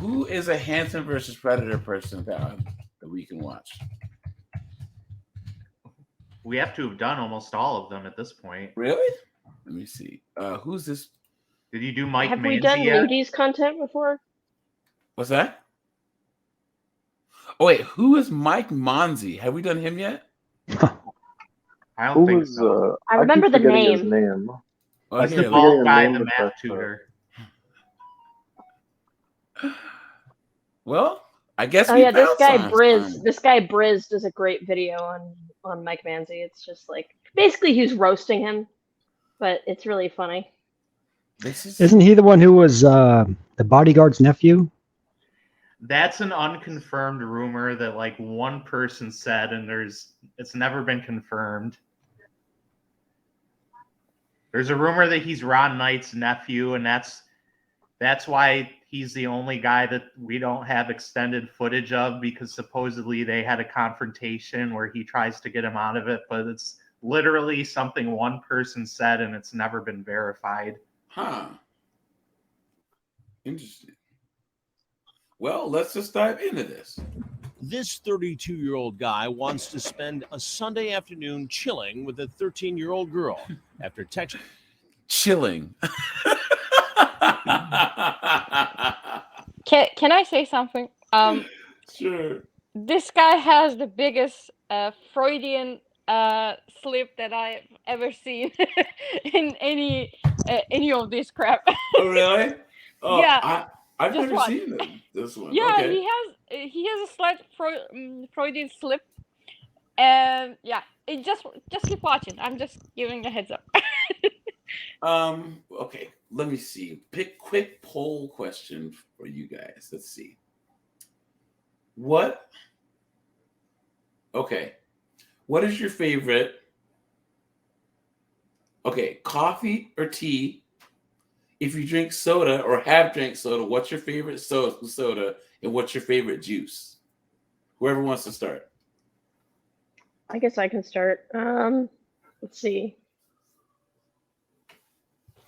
Who is a Hansen versus Predator person that we can watch? We have to have done almost all of them at this point. Really? Let me see. Who's this? Did you do Mike Have Manzi we done yet? nudies content before? What's that? Oh wait, who is Mike Manzi? Have we done him yet? I don't think so. I remember keep the forgetting name. his name. Oh, He's here, the look. bald forgetting guy, the the name, math but, tutor. Well, I guess Oh we yeah, this found guy some. Briz. This guy Briz does a great video on Mike Manzi. It's just like basically he's roasting him, but it's really funny. Isn't he the one who was the bodyguard's nephew? That's an unconfirmed rumor that like one person said, and it's never been confirmed. There's a rumor that he's Ron Knight's nephew, and that's why he's the only guy that we don't have extended footage of, because supposedly they had a confrontation where he tries to get him out of it, but it's literally something one person said, and it's never been verified. Huh. Interesting. Well, let's just dive into this. This 32-year-old guy wants to spend a Sunday afternoon chilling with a 13-year-old girl after texting. Chilling. Can I say something? Sure. This guy has the biggest Freudian slip that I've ever seen in any of this crap. Oh, really? Oh, Yeah. I've Just never watch. seen this one. Yeah, Okay. he has a slight Freudian slip, and yeah, just keep watching. I'm just giving a heads up. Okay, let me see. Pick quick poll question for you guys. Let's see. Okay. What is your favorite? Okay, coffee or tea? If you drink soda or have drank soda, what's your favorite soda and what's your favorite juice? Whoever wants to start. I guess I can start. Let's see.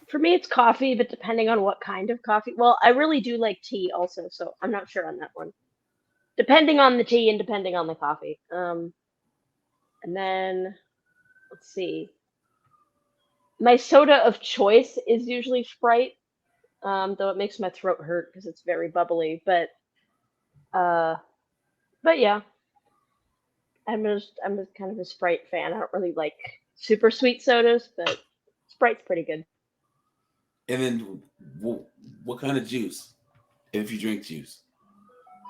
For me, it's coffee, but depending on what kind of coffee. Well, I really do like tea also, so I'm not sure on that one. Depending on the tea and depending on the coffee. And then, let's see. My soda of choice is usually Sprite, though it makes my throat hurt because it's very bubbly. But yeah, I'm just kind of a Sprite fan. I don't really like super sweet sodas, but Sprite's pretty good. And then, what kind of juice? If you drink juice.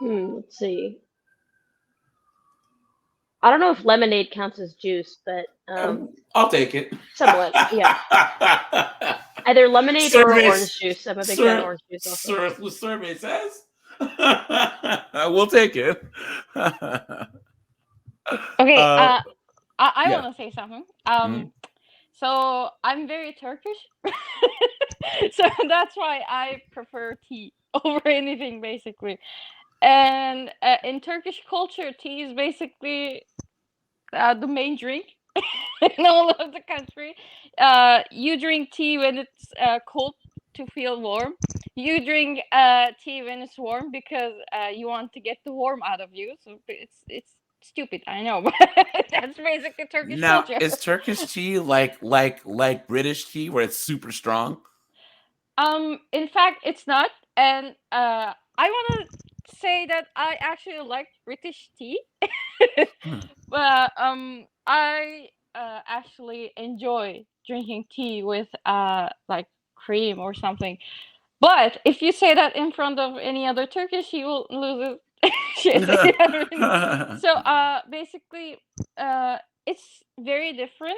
Let's see. I don't know if lemonade counts as juice, but I'll take it. somewhat, yeah. Either lemonade or orange juice. I'm a big fan of orange juice also. What survey says? We'll take it. Okay, I yeah. want to say something. So I'm very Turkish, so that's why I prefer tea over anything, basically. And in Turkish culture, tea is basically the main drink in all of the country. You drink tea when it's cold to feel warm. You drink tea when it's warm because you want to get the warm out of you. So it's stupid, I know, but that's basically Turkish culture. Now, is Turkish tea like British tea where it's super strong? In fact, it's not, and I want to say that I actually like British tea, but I actually enjoy drinking tea with like cream or something. But if you say that in front of any other Turkish, he will lose his shit. So basically, it's very different.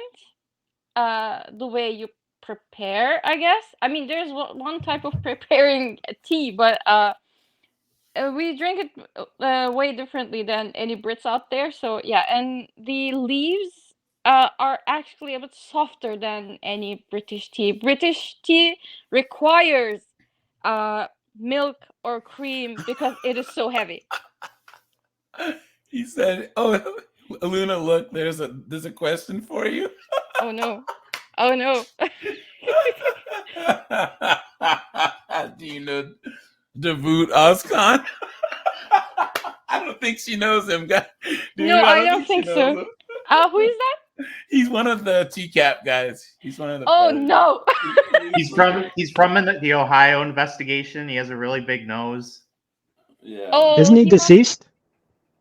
The way you prepare, I guess. I mean, there's one type of preparing tea, but we drink it way differently than any Brits out there. So yeah, and the leaves are actually a bit softer than any British tea. British tea requires milk or cream because it is so heavy. He said, "Oh, Luna, look, there's a question for you." Oh no! Oh no! Do you know Devoot Oscon. I don't think she knows him, guys. Dude, No, I don't she think knows so. him. Who is that? He's one of the TCAP guys. He's one of the. Oh no. He's from the Ohio investigation. He has a really big nose. Yeah. Oh, Isn't he must- deceased?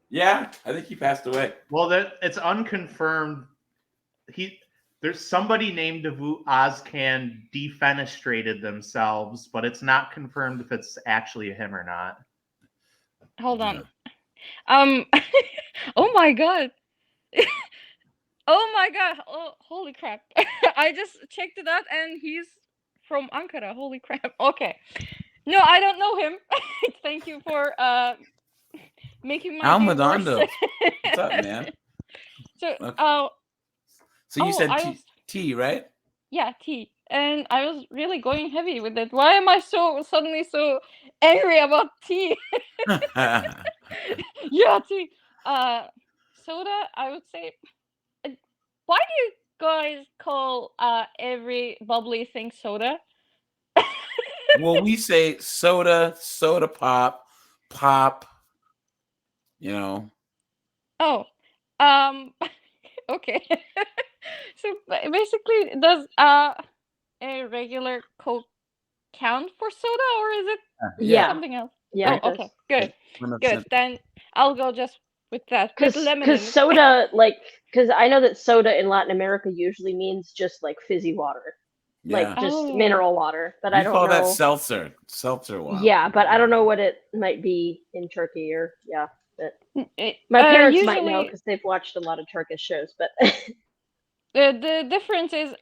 Yeah, I think he passed away. Well, it's unconfirmed. There's somebody named Devoot Ozcan defenestrated themselves, but it's not confirmed if it's actually him or not. Hold on. Oh my god. Oh my god. Oh, holy crap. I just checked it out and he's from Ankara. Holy crap. Okay. No, I don't know him. Thank you for making my day worse. Almadondo. What's up, man? So, Okay. So you oh, said I T, was- T, right? yeah, tea. And I was really going heavy with it. Why am I suddenly so angry about tea? Yeah, tea. Soda, I would say. Why do you guys call every bubbly thing soda? Well, we say soda, soda pop, pop. You know. Oh, okay. So basically, does a regular Coke count for soda, or is it Yeah. something else? Yeah. Oh, okay. Good. 100%. Good. Then I'll go just with that. With lemon in Because it. soda, because I know that soda in Latin America usually means just like fizzy water, Yeah. like just Oh. mineral water. But We I don't call know. that seltzer water. Yeah, but I don't know what it might be in Turkey or It- my parents might know usually- because they've watched a lot of Turkish shows. But The difference is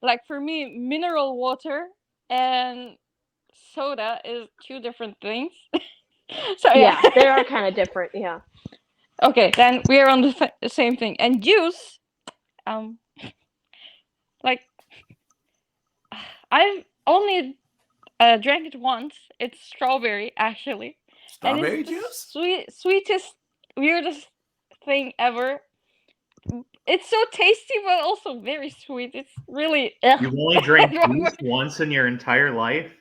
like for me, mineral water and soda is two different things. So yeah, they are kind of different. Yeah. Okay, then we are on the same thing. And juice, like I've only drank it once. It's strawberry, actually. Strawberry and it's juice? the sweetest, weirdest thing ever. It's so tasty, but also very sweet. It's really You only drank I don't juice once in your entire life?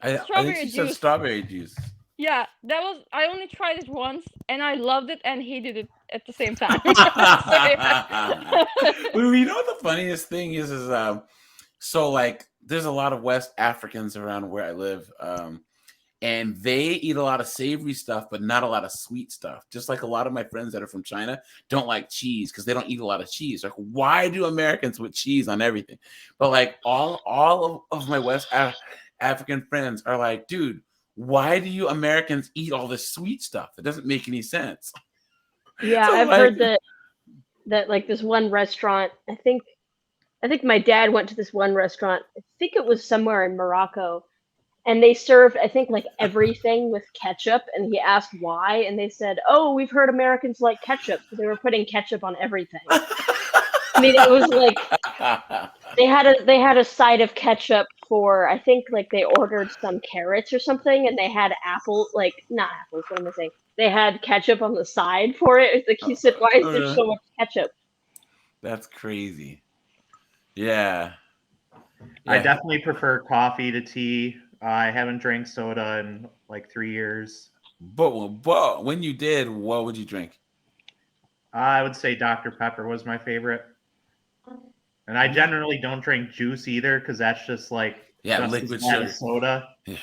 I strawberry think she said juice. strawberry juice. Yeah, that was. I only tried it once, and I loved it and hated it at the same time. Well, you know what the funniest thing is so like there's a lot of West Africans around where I live, and they eat a lot of savory stuff, but not a lot of sweet stuff. Just like a lot of my friends that are from China don't like cheese because they don't eat a lot of cheese. Like, why do Americans put cheese on everything? But like all of my West African friends are like, dude, why do you Americans eat all this sweet stuff? It doesn't make any sense. Yeah, So, I've like- heard that like this one restaurant. I think my dad went to this one restaurant. I think it was somewhere in Morocco, and they served I think like everything with ketchup. And he asked why, and they said, "Oh, we've heard Americans like ketchup, so they were putting ketchup on everything." I mean, it was like they had a side of ketchup for I think like they ordered some carrots or something, and they had not apples. What am I saying? They had ketchup on the side for it. It's like he said, "Why is there so much ketchup?" That's crazy. Yeah. I definitely prefer coffee to tea. I haven't drank soda in like 3 years. But when you did, what would you drink? I would say Dr. Pepper was my favorite. And I generally don't drink juice either because that's just like just liquid as bad sugar. as soda. Yeah.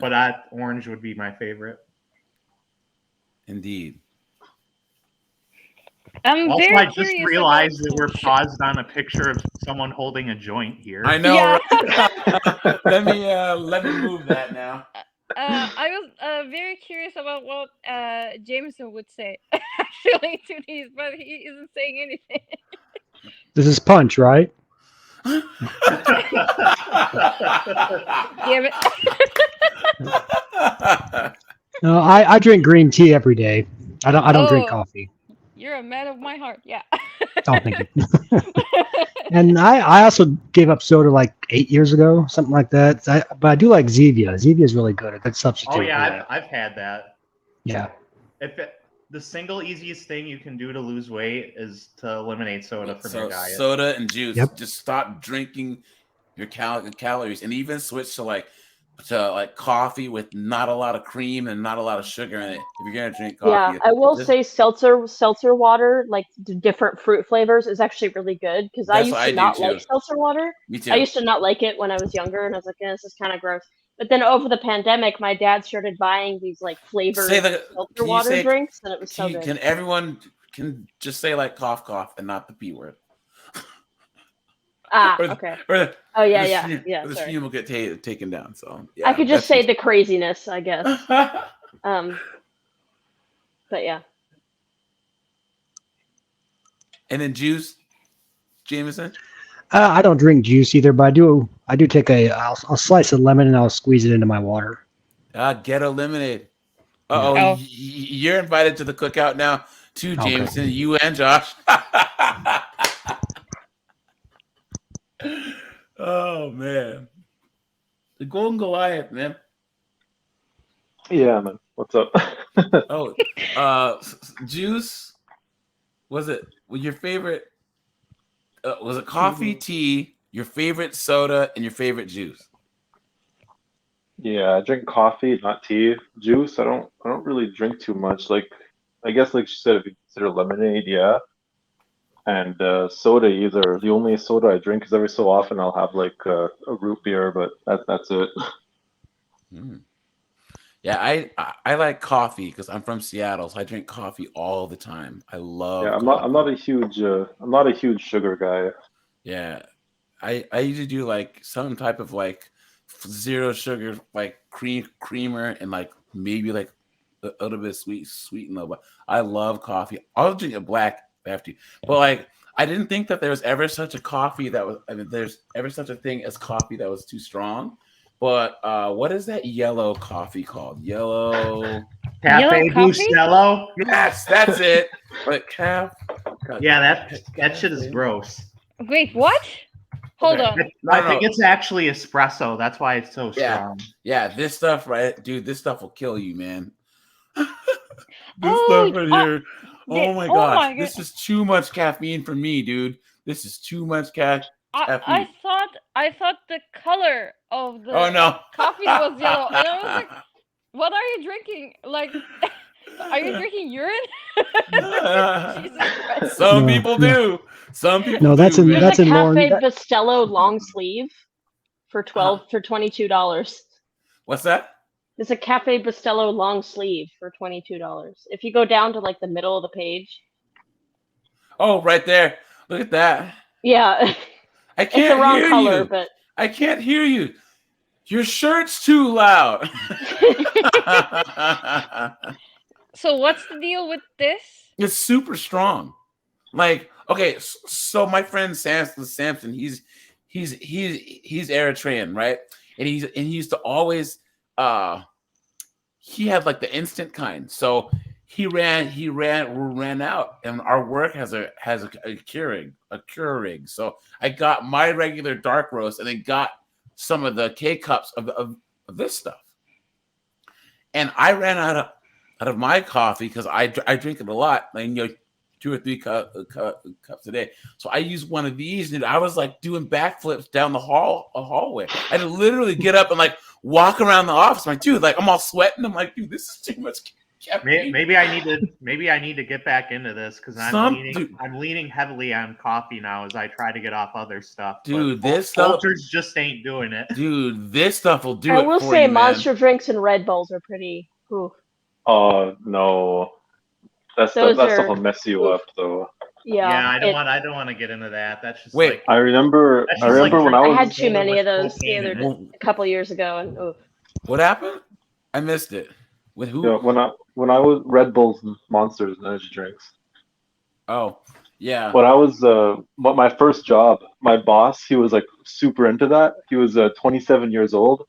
But orange would be my favorite. Indeed. I'm Also, very I just curious realized that about- we're paused on a picture of someone holding a joint here. I know. Yeah. Right? let me move that now. I was very curious about what Jameson would say actually to these, but he isn't saying anything. This is Punch, right? Damn it. No, I drink green tea every day. I don't drink Oh. coffee. You're a man of my heart. Yeah. Oh, thank you. And I also gave up soda like 8 years ago, something like that. But I do like Zevia. Zevia is really good. A good substitute. Oh for yeah, that. I've had that. Yeah. The single easiest thing you can do to lose weight is to eliminate soda from your diet. Soda and juice. Yep. Just stop drinking your calories, and even switch to like to like coffee with not a lot of cream and not a lot of sugar in it. If you're gonna drink coffee, Yeah, I will this- say seltzer water, like the different fruit flavors, is actually really good because I That's used what to I do, not like too. seltzer water. me too. I used to not like it when I was younger, and I was like, this is kind of gross. But then over the pandemic, my dad started buying these like flavored Say the. seltzer Can you water say? drinks, and it was so good. Can everyone can just say like cough and not the P word? Or- Okay. Or, Oh yeah, the yeah, stream, yeah. the Sorry. stream will get taken down. So yeah, I could just say the craziness, I guess. the. But yeah. And then juice, Jameson. I don't drink juice either, but I do take I'll slice a lemon and I'll squeeze it into my water. Ghetto lemonade. Yeah. Oh. You're invited to the cookout now too, Okay. Jameson. You and Josh. Oh man, the Golden Goliath, man. Yeah, man. What's up? Oh, juice. Was your favorite? Was it coffee, tea, your favorite soda, and your favorite juice? Yeah, I drink coffee, not tea. Juice, I don't really drink too much. Like, I guess like she said, if you consider lemonade, yeah. And soda either. The only soda I drink is every so often I'll have like a root beer, but that's it. Mm. Yeah, I like coffee because I'm from Seattle, so I drink coffee all the time. I love Yeah, coffee. I'm not a huge sugar guy. Yeah, I usually do like some type of like zero sugar, like creamer, and like maybe like a little bit sweet and low. But I love coffee. I'll drink a black after, but like I didn't think that there was ever such a coffee that was. I mean, there's ever such a thing as coffee that was too strong. But what is that yellow coffee called? Yellow. Cafe Yellow coffee? Bustelo. Yes, that's it. But Yeah, that shit is gross. Wait, what? Hold Okay. on. I think it's actually espresso. That's why it's so Yeah. strong. Yeah, this stuff, right, dude. This stuff will kill you, man. This Oh, stuff right here. Oh my oh gosh, my this God. is too much caffeine for me, dude. This is too much caffeine. I thought the color of the Oh no, coffee was yellow, and I was like, "What are you drinking? Like, are you drinking urine?" Jesus Christ. Some No, people no. do. Some people No, that's do. in man. There's that's a in Lauren. Cafe Bustelo long sleeve for $22. What's that? There's a Cafe Bustelo long sleeve for $22. If you go down to like the middle of the page, Oh, right there. Look at that. yeah, I it's the can't wrong hear color, you. but I can't hear you. Your shirt's too loud. So what's the deal with this? It's super strong. Like, okay, so my friend Samson, he's Eritrean, right? And he used to always he had like the instant kind. So he ran out, and our work has a Keurig. So I got my regular dark roast, and then got some of the K cups of this stuff. And I ran out of my coffee because I drink it a lot, like, 2 or 3 cups a day. So I used one of these, and I was like doing backflips down the hallway. I had to literally get up and like walk around the office. I'm like, dude, like I'm all sweating. I'm like, dude, this is too much caffeine. Maybe I need to get back into this because I'm leaning heavily on coffee now as I try to get off other stuff. Dude, but this stuff, Folgers just ain't doing it. dude, this stuff will do I it will for say you, man. Monster drinks and Red Bulls are pretty. Oof. Oh no, that Those stuff are- will mess you oof. up though. Yeah, I don't want to get into that. That's just Wait. like I remember That's I just like remember when I I was had too so many much of those cocaine in it. a couple years ago, and oof. What happened? I missed it. With who? you know, when I was Red Bulls and Monsters and energy drinks. Oh, yeah. When I was my first job, my boss, he was like super into that. He was 27 years old,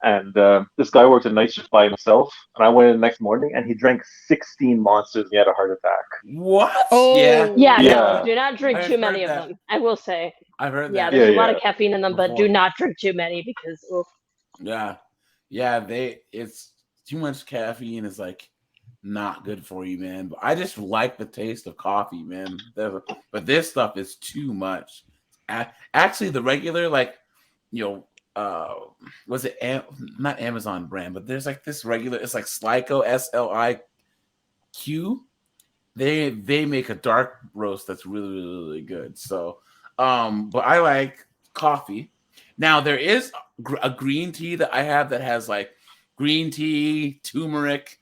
and this guy worked a night shift by himself. And I went in the next morning, and he drank 16 Monsters, and he had a heart attack. What? Oh. Yeah, Yeah, Yeah. no, do not drink I've too many heard of that. them. I will say, I've heard yeah, that. there's Yeah, a lot yeah. of caffeine in them, but Before. do not drink too many because oof. Yeah, it's too much caffeine is like not good for you, man. But I just like the taste of coffee, man. But this stuff is too much. Actually, the regular, like, was it not Amazon brand, but there's like this regular. It's like Slico, SLIQ. They make a dark roast that's really really, really good. So, but I like coffee. Now there is a green tea that I have that has like green tea, turmeric,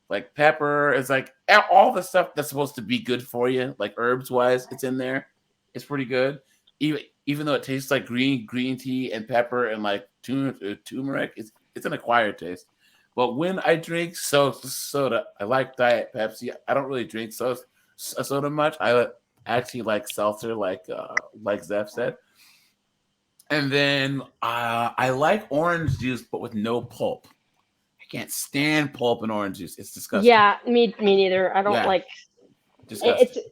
like pepper. It's like all the stuff that's supposed to be good for you, like herbs wise. It's in there. It's pretty good. Even though it tastes like green tea and pepper and like turmeric, it's an acquired taste. But when I drink soda, I like Diet Pepsi. I don't really drink soda much. I actually like seltzer, like Zeph said. And then I like orange juice, but with no pulp. I can't stand pulp in orange juice. It's disgusting. Yeah, me neither. I don't like. Disgusting.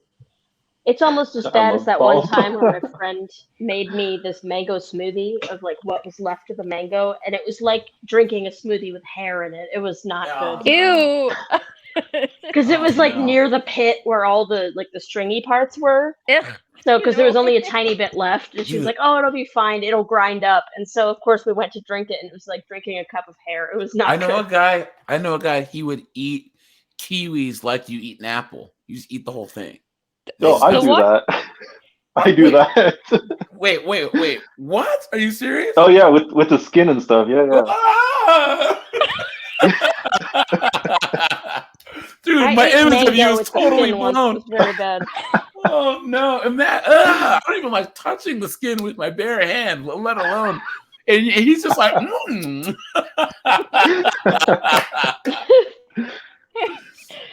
It's almost as I bad love as that one pulp. time where my friend made me this mango smoothie of like what was left of the mango, and it was like drinking a smoothie with hair in it. It was not good. Ew. Because it was like near the pit where all the like the stringy parts were. Ugh. So because there was only a tiny bit left, and she was like, "Oh, it'll be fine. It'll grind up." And so of course we went to drink it, and it was like drinking a cup of hair. It was not. I know a guy. He would eat kiwis like you eat an apple. You just eat the whole thing. No, I do that. I do that. Wait. What? Are you serious? Oh yeah, with the skin and stuff. Yeah. Dude, my image of you is totally blown. blown. It was very bad. Oh no! And that I don't even like touching the skin with my bare hand, let alone. And he's just like,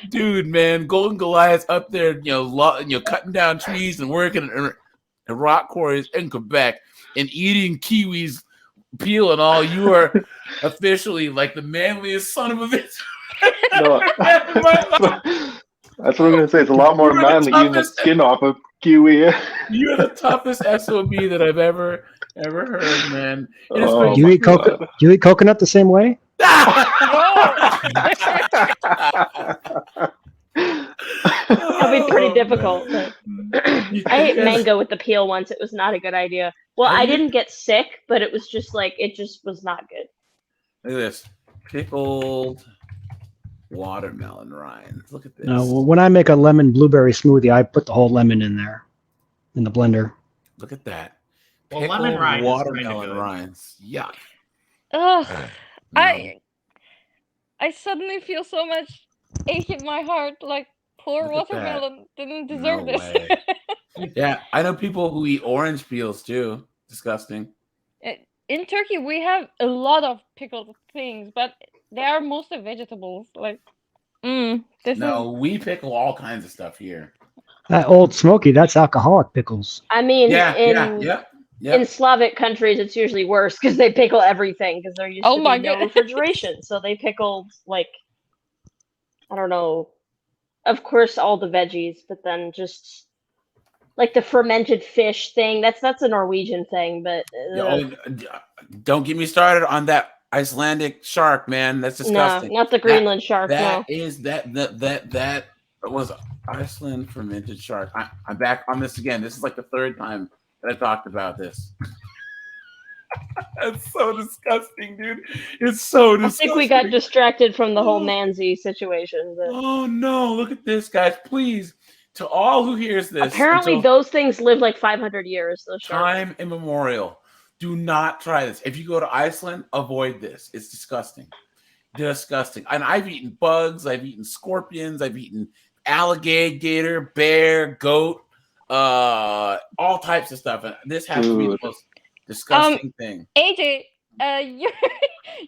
Dude, man, Golden Goliath's up there, cutting down trees and working in rock quarries in Quebec and eating kiwis, peel and all. You are officially like the manliest son of a bitch. No, that's what I'm gonna say. It's a lot more manly eating the skin off of kiwi. You're the toughest SOB that I've ever heard, man. Do you eat coconut the same way? That'll be pretty difficult. I ate mango with the peel once. It was not a good idea. Well, I didn't get sick, but it was just like it just was not good. Look at this pickled watermelon rinds. Look at this. No, when I make a lemon blueberry smoothie, I put the whole lemon in there in the blender. Look at that. Well, Pickled lemon rind watermelon is rinds. Yuck. Ugh. No. I suddenly feel so much ache in my heart. Like poor Look at watermelon didn't deserve No this. Yeah, I know people who eat orange peels too. Disgusting. In Turkey, we have a lot of pickled things, but they are mostly vegetables. Like, we pickle all kinds of stuff here. That Old Smoky, that's alcoholic pickles. I mean, Yeah. in Slavic countries, it's usually worse because they pickle everything because there used to be no refrigeration. So they pickled like, I don't know, of course all the veggies, but then just like the fermented fish thing. That's a Norwegian thing, but don't get me started on that Icelandic shark, man. That's disgusting. No, not the Greenland shark. That was Iceland fermented shark. I'm back on this again. This is like the third time that I talked about this. That's so disgusting, dude. It's so disgusting. I think we got distracted from the whole Manzi situation. But... Oh no! Look at this, guys. Please, to all who hears this, apparently those things live like 500 years. Those sharks. Time immemorial. Do not try this. If you go to Iceland, avoid this. It's disgusting. Disgusting. And I've eaten bugs. I've eaten scorpions. I've eaten alligator, bear, goat, all types of stuff. And this has to be the most disgusting thing. AJ,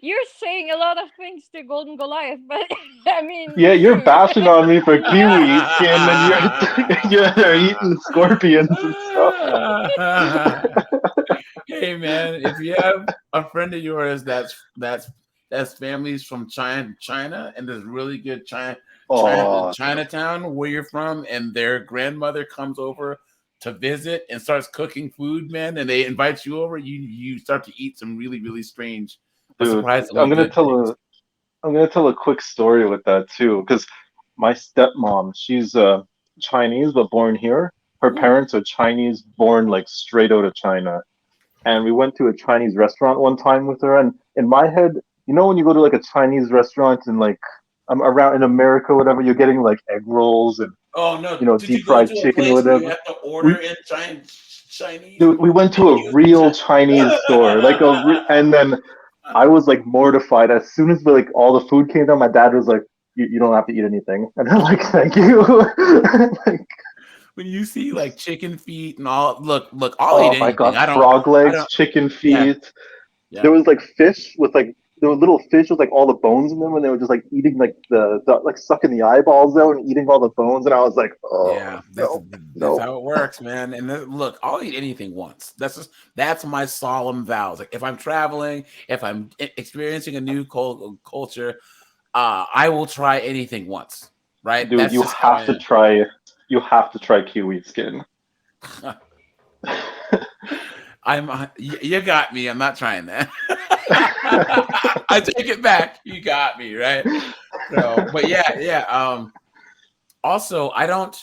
you're saying a lot of things to Golden Goliath, but I mean, yeah, you're bashing on me for kiwi skin, and you're eating scorpions and stuff. Hey man, if you have a friend of yours that's families from China, and there's really good Chinatown where you're from, and their grandmother comes over to visit and starts cooking food, man, and they invite you over, you start to eat some really, really strange. Dude, I'm gonna tell a quick story with that too, because my stepmom, she's Chinese but born here. Her parents are Chinese, born like straight out of China, and we went to a Chinese restaurant one time with her. And in my head, you know, when you go to like a Chinese restaurant and like around in America, whatever, you're getting like egg rolls and Oh no! deep Did you go fried to a chicken or place where you whatever. have to We order in Chinese? dude, we went to a real Chinese store, like and then I was like mortified as soon as like all the food came down. My dad was like, "You don't have to eat anything," and I'm like, "Thank you." Like, When you see like chicken feet and all, look, I'll oh eat my anything. god, frog I legs, don't. chicken Yeah, feet. yeah. There was like fish with like there were little fish with like all the bones in them, and they were just like eating like the like sucking the eyeballs out and eating all the bones, and I was like, oh Yeah, no, that's no. how it works, man. And look, I'll eat anything once. That's my solemn vows. Like if I'm traveling, if I'm experiencing a new culture, I will try anything once. Right? Dude, That's you just how I have to am. try. You have to try kiwi skin. You got me. I'm not trying that. I take it back. You got me, right? So, but yeah. Also, I don't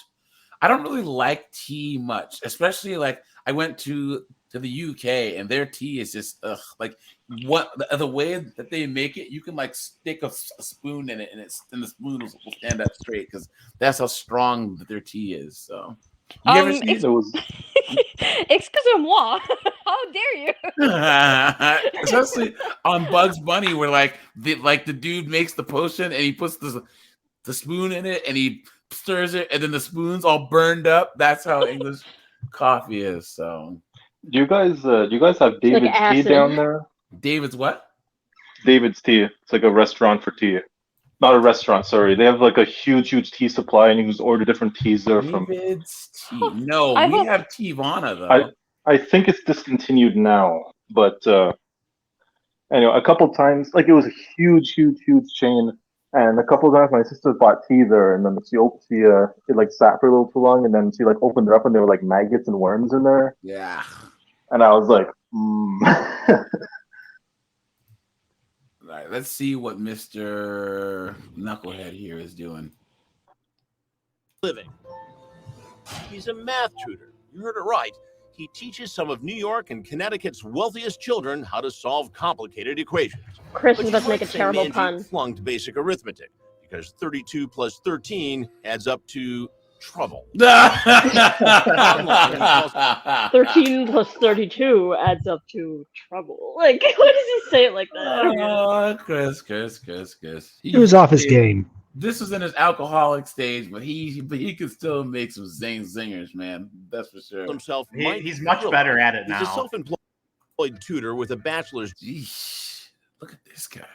really like tea much, especially like I went to the UK and their tea is just like what the way that they make it. You can like stick a spoon in it and the spoon will stand up straight because that's how strong their tea is. So you ever see There was Excusez-moi. How dare you? especially on Bugs Bunny, where like the dude makes the potion and he puts the spoon in it and he stirs it and then the spoon's all burned up. That's how English coffee is. So do you guys have Like David's tea acid. down there? David's what? David's tea. It's like a restaurant for tea. Not a restaurant, sorry. They have like a huge tea supply, and you can just order different teas there from. David's tea. No, I we hope have Tivana I though. I think it's discontinued now, but anyway, a couple times, like it was a huge chain, and a couple times my sister bought tea there, and then it like sat for a little too long, and then she like opened it up, and there were like maggots and worms in there, Yeah. and I was like, All right, let's see what Mr. Knucklehead here is doing. Living. He's a math tutor. You heard it right. He teaches some of New York and Connecticut's wealthiest children how to solve complicated equations. Chris But is you about to make a might say terrible Manzi pun. flunked basic arithmetic because 32 plus 13 adds up to trouble. 13 plus 32 adds up to trouble. Like, why does he say it like that? I don't get it. Oh, Chris. He was off his game. This was in his alcoholic stage, but he could still make some zingers, man. That's for sure. Himself, He's much better at it He's a now. self-employed tutor with a bachelor's Jeez, look at this guy.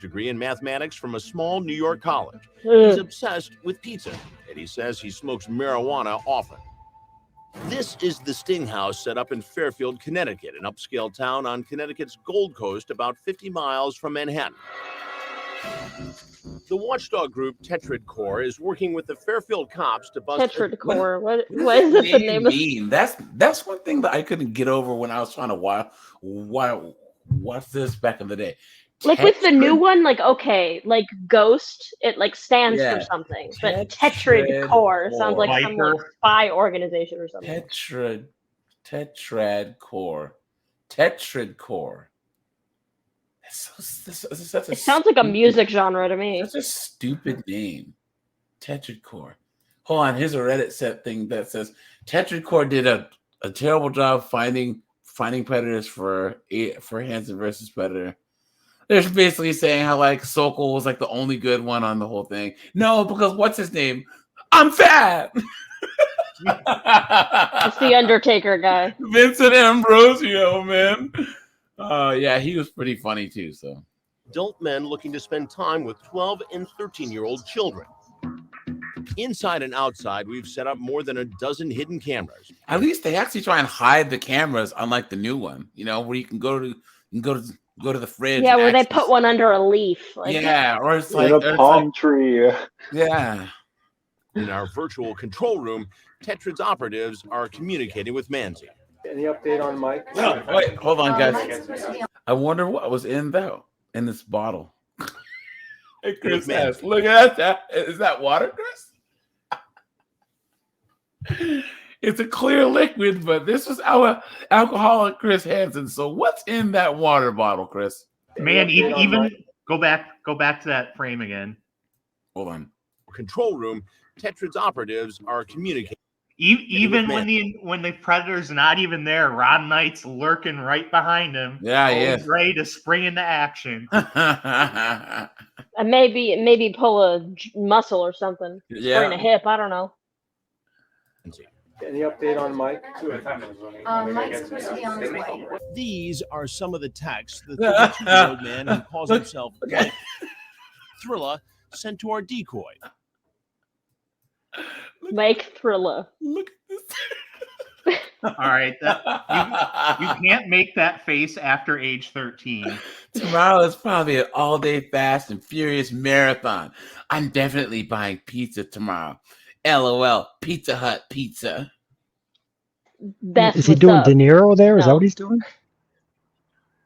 degree in mathematics from a small New York college. He's Ugh. obsessed with pizza, and he says he smokes marijuana often. This is the Sting House set up in Fairfield, Connecticut, an upscale town on Connecticut's Gold Coast, about 50 miles from Manhattan. The watchdog group Tetrad Corps is working with the Fairfield cops to bust Tetrad Core. What What is does it that the name of? mean? That's one thing that I couldn't get over when I was trying to watch this back in the day. Like with the new Tetrad- one, like okay, like Ghost, it like stands Yeah. for something. But Tetrad Tetrad Core sounds like some like Viper. spy organization or something. Tetrad Core. Tetrad Core. That's It sounds like a music genre to me. That's a stupid name. Tetrad Core. Hold on, here's a Reddit set thing that says Tetrad Core did a terrible job finding predators for Hansen versus Predator. They're basically saying how like Sokol was like the only good one on the whole thing. No, because what's his name? I'm fat. It's the Undertaker guy. Vincent Ambrosio, man. Yeah, he was pretty funny too. So adult men looking to spend time with 12 and 13-year-old children. Inside and outside, we've set up more than a dozen hidden cameras. at least they actually try and hide the cameras, unlike the new one. You know, where you can go to the fridge. Yeah, and where they access- put one under a leaf. Like, Yeah, or it's in like a palm tree. yeah. In our virtual control room, Tetrad's operatives are communicating with Manzi. Any update on Mike? No, wait, hold on, guys. I wonder what was in this bottle. Hey, Chris has. Look at that. Is that water, Chris? It's a clear liquid, but this was our alcoholic Chris Hansen. So what's in that water bottle, Chris? Man, even go back to that frame again. Hold on. Control room, Tetrad's operatives are communicating. Even when the Predator's not even there, Ron Knight's lurking right behind him. Yeah, he always is. ready to spring into action. And maybe pull a muscle or something. Yeah. Sprain a hip. I don't know. Any update on Mike? Mike's supposed to be on his way. These are some of the texts the 32-year-old man who calls himself Mike Thrilla sent to our decoy. Mike Thrilla. Look at this. All right, you can't make that face after age 13. Tomorrow is probably an all-day fast and furious marathon. I'm definitely buying pizza tomorrow. LOL, Pizza Hut pizza. That's Is he what's doing up. De Niro there? Is that No. what he's doing?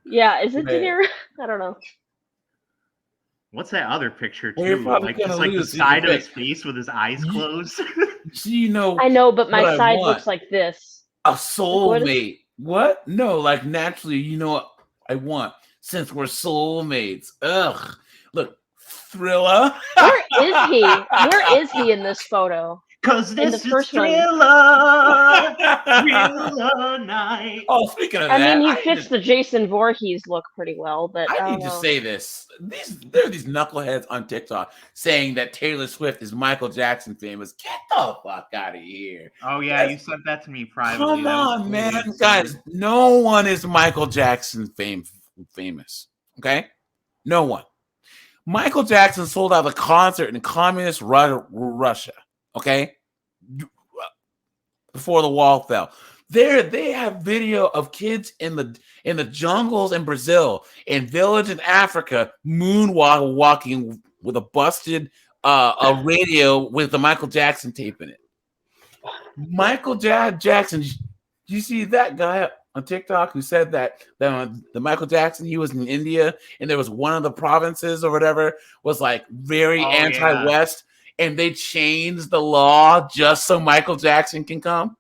Yeah, is it De Right. Niro? I don't know. What's that other picture Well, you're too? probably Like gonna just like the lose these side of his effects. face with his eyes closed. So you know I know, but my what I side want. looks like this. A what is- soulmate. What? No, like naturally, you know what I want since we're soulmates. Ugh. Look, Thriller. Where is he? Where is he in this photo? Cause In this the is first one. Thriller night. Oh, speaking of I that, mean, he I fits just- the Jason Voorhees look pretty well, but I I need don't to know. say this. There are these knuckleheads on TikTok saying that Taylor Swift is Michael Jackson famous. Get the fuck out of here. Oh yeah, you sent that to me privately. Come That was on, totally man. absurd. Guys, no one is Michael Jackson famous. Okay? No one. Michael Jackson sold out a concert in communist Russia. Okay? Before the wall fell. They have video of kids in the jungles in Brazil, in village in Africa, walking with a busted a radio with the Michael Jackson tape in it. Michael Jackson, you see that guy on TikTok who said that the Michael Jackson, he was in India and there was one of the provinces or whatever was like very Oh, anti-West, and they changed the law just so Michael Jackson can come.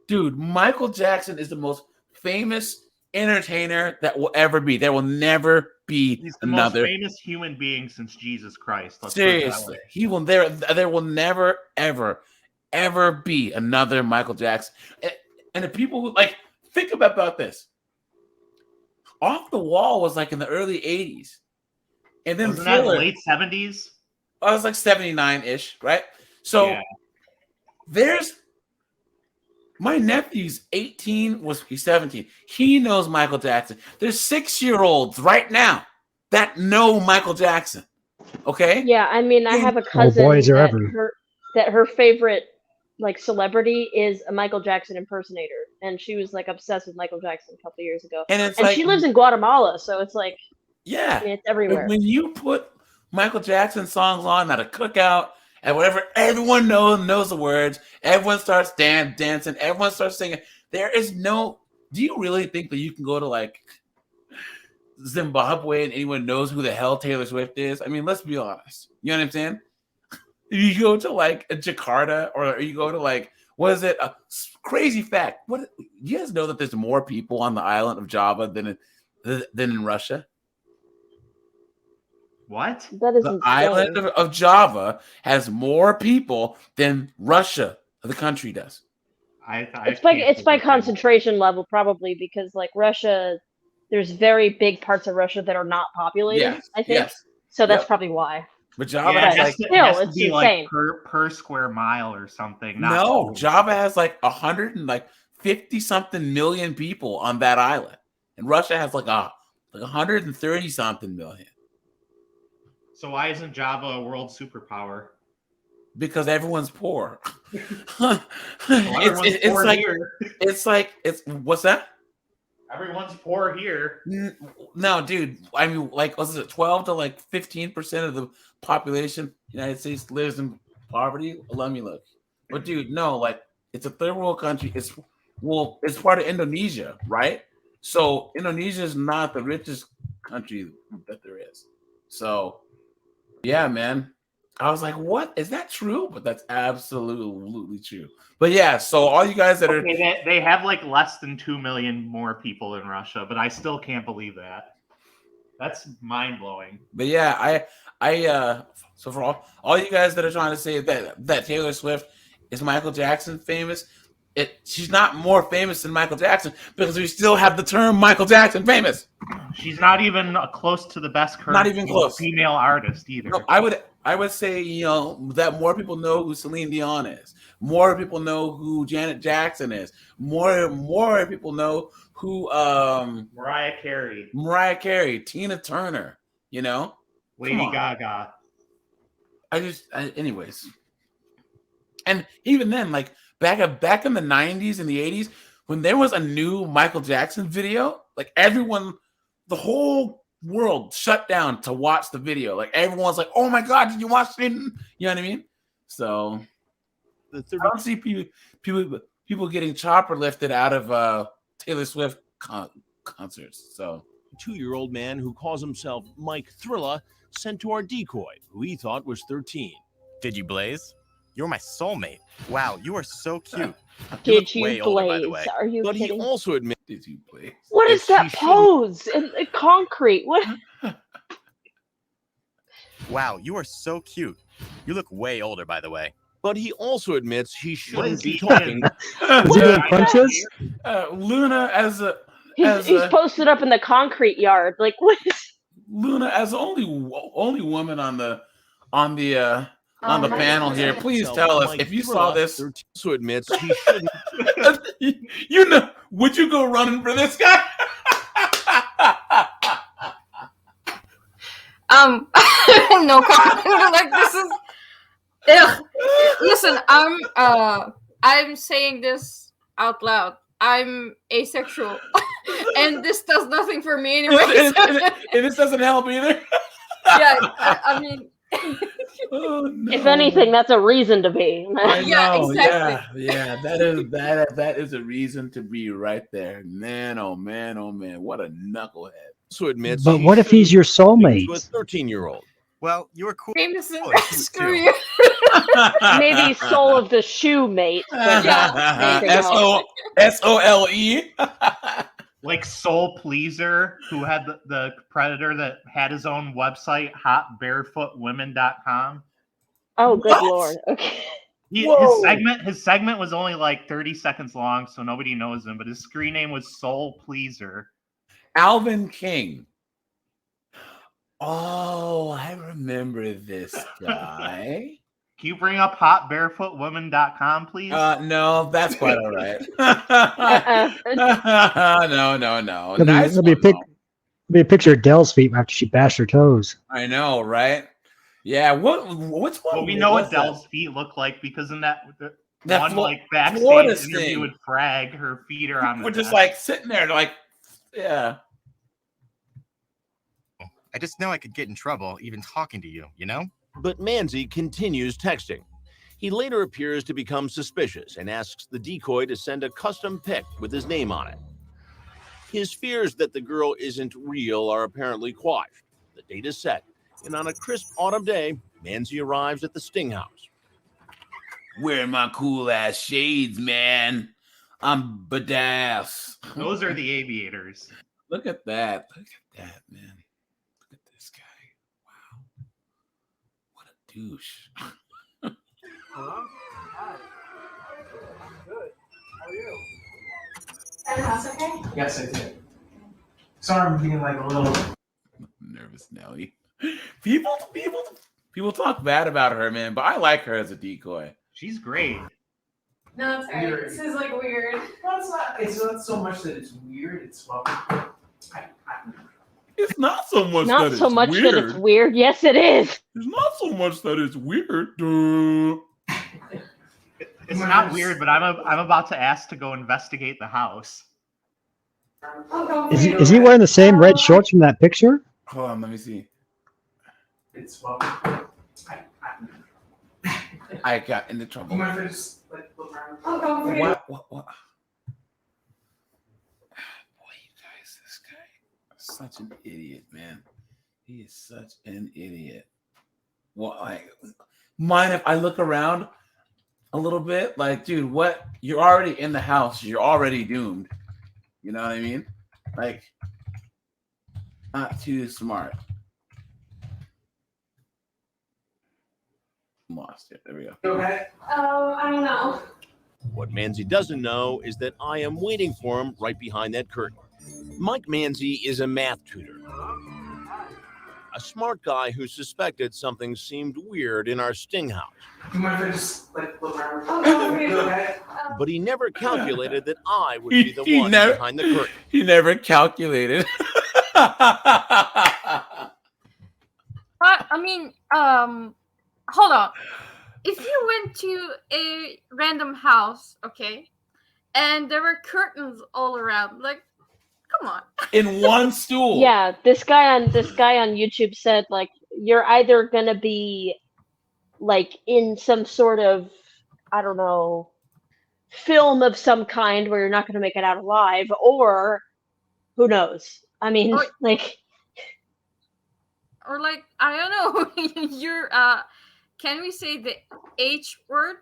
Dude, Michael Jackson is the most famous entertainer that will ever be. There will never be He's the another. most famous human being since Jesus Christ. Let's put it that Seriously, way. he will. There will never, ever be another Michael Jackson. And the people who like think about this. Off the Wall was like in the early '80s, and then Wasn't that in the Thriller, late 70s? I was like 79-ish, right? So Yeah. there's my nephew's 18, he's 17. He knows Michael Jackson. There's 6-year-olds right now that know Michael Jackson. Okay? Yeah, I mean, I have a Oh, cousin boys are that ever. her favorite like celebrity is a Michael Jackson impersonator, and she was like obsessed with Michael Jackson a couple years ago. And it's And like, she lives in Guatemala, so it's like, yeah. I mean, it's everywhere. When you put Michael Jackson songs on at a cookout and whatever, everyone knows the words. Everyone starts dancing. Everyone starts singing. There is no. Do you really think that you can go to like Zimbabwe and anyone knows who the hell Taylor Swift is? I mean, let's be honest. You know what I'm saying? You go to like Jakarta, or you go to like, what is it? A crazy fact. What you guys know that there's more people on the island of Java than in Russia? What? That is The insane. island of Java has more people than Russia, the country, does. It's by concentration level, probably, because like Russia, there's very big parts of Russia that are not populated. Yes, I think yes. so. That's Yep. probably why. But Java Yeah, has it has like to, Still, it has to it's be insane. like per square mile or something. Not no. total. Java has like 150 something million people on that island, and Russia has like 130 something million. So why isn't Java a world superpower? Because everyone's poor. Well, everyone's poor here. It's what's that? Everyone's poor here. No, dude. I mean, like, was it 12 to like 15% of the population of the United States lives in poverty? Let me look. But dude, no, like, it's a third world country. It's part of Indonesia, right? So Indonesia is not the richest country that there is. So yeah, man. I was like, what? Is that true? But that's absolutely true. But yeah, so all you guys that are they have like less than 2 million more people in Russia, but I still can't believe that. That's mind blowing. But yeah, so for all you guys that are trying to say that Taylor Swift is Michael Jackson famous, she's not more famous than Michael Jackson because we still have the term Michael Jackson famous. She's not even close to the best current Not even close. female artist either. No, I would say, you know, that more people know who Celine Dion is. More people know who Janet Jackson is. More people know who Mariah Carey, Tina Turner, you know? Lady Gaga. Anyways. And even then, like back in the 90s and the 80s, when there was a new Michael Jackson video, like everyone, the whole world shut down to watch the video. Like everyone's like, "Oh my God, did you watch it?" You know what I mean? So I don't see people getting chopper lifted out of Taylor Swift concerts. So 2-year-old man who calls himself Mike Thrilla sent to our decoy, who he thought was 13. Did you blaze? You're my soulmate. Wow, you are so cute. Did you way older, by the blaze? way. Are you But kidding? he also admitted, did you blaze? What is if that she pose in concrete? What? Wow, you are so cute. You look way older, by the way. but he also admits he shouldn't is be he talking. Is he doing punches? Luna as a He's posted up in the concrete yard. Like what? Luna as the only woman on the panel here. Please tell us if you saw this. 13 also admits he shouldn't. You know, would you go running for this guy? No comment. Like this is. Ugh. Listen, I'm saying this out loud. I'm asexual, and this does nothing for me anyway. and this doesn't help either. Yeah, I mean. Oh, no. If anything, that's a reason to be. I know, Yeah, exactly. yeah, that is a reason to be right there, man. Oh man, what a knucklehead. Also admits. But he what if he's your shouldn't to a soulmate? 13-year-old. Well, you were cool. Famous and Oh, cute, screw too. you. Maybe soul of the shoe mate. But anything else. SOLE. Like Soul Pleaser, who had the Predator that had his own website, hotbarefootwomen.com. Oh, good What? lord. Okay. His segment was only like 30 seconds long, so nobody knows him, but his screen name was Soul Pleaser. Alvin King. Oh, I remember this guy. Can you bring up hotbarefootwomen.com, please? No, that's quite all right. No. Nice It'll be a picture of Dell's feet after she bashed her toes. I know, right? Yeah. What's one? Well, we know what what's that? Dell's feet look like because in that That one Florida backstage interview thing. with Frag, her feet are on the We're just desk. like sitting there, like, yeah. I just know I could get in trouble even talking to you, you know? But Manzi continues texting. He later appears to become suspicious and asks the decoy to send a custom pic with his name on it. His fears that the girl isn't real are apparently quashed. The date is set, and on a crisp autumn day, Manzi arrives at the Sting House. Wearing my cool ass shades, man. I'm badass. Those are the aviators. Look at that. Look at that, man. Look at this guy. Wow. What a douche. Hello? Hi. I'm good. How are you? At the house, okay? Yes, I did. Sorry, I'm being like a little Nervous Nelly. People talk bad about her, man, but I like her as a decoy. She's great. No, it's alright. Weird. This is like weird. No, it's not so much that it's weird. It's well, It's not so much Not that so it's much weird. that it's weird. Yes, it is. It's not so much that it's weird. Duh. It's not weird, but I'm about to ask to go investigate the house. I'll go Is for he, you. is he wearing the same red shorts from that picture? Hold on, let me see. it's well. I got into trouble. You mind if I just like look around? I'll go for you. What? Boy, you guys, this guy is such an idiot, man. He is such an idiot. Well, mind if I look around a little bit? Like, dude, what? You're already in the house. You're already doomed. You know what I mean? Like, not too smart. I'm lost it. There we go. Okay. Oh, I don't know. What Manzi doesn't know is that I am waiting for him right behind that curtain. Mike Manzi is a math tutor, a smart guy who suspected something seemed weird in our sting house. You mind if I just like look around? Oh, okay. Okay. But he never calculated that I would be the one never- behind the curtain. He never calculated. I mean, hold on. If you went to a random house, okay, and there were curtains all around, like, come on. In one stool. Yeah, this guy on YouTube said like you're either gonna be like in some sort of, I don't know, film of some kind where you're not gonna make it out alive, or who knows? I mean, Or- like, Or like, I don't know, you're can we say the H word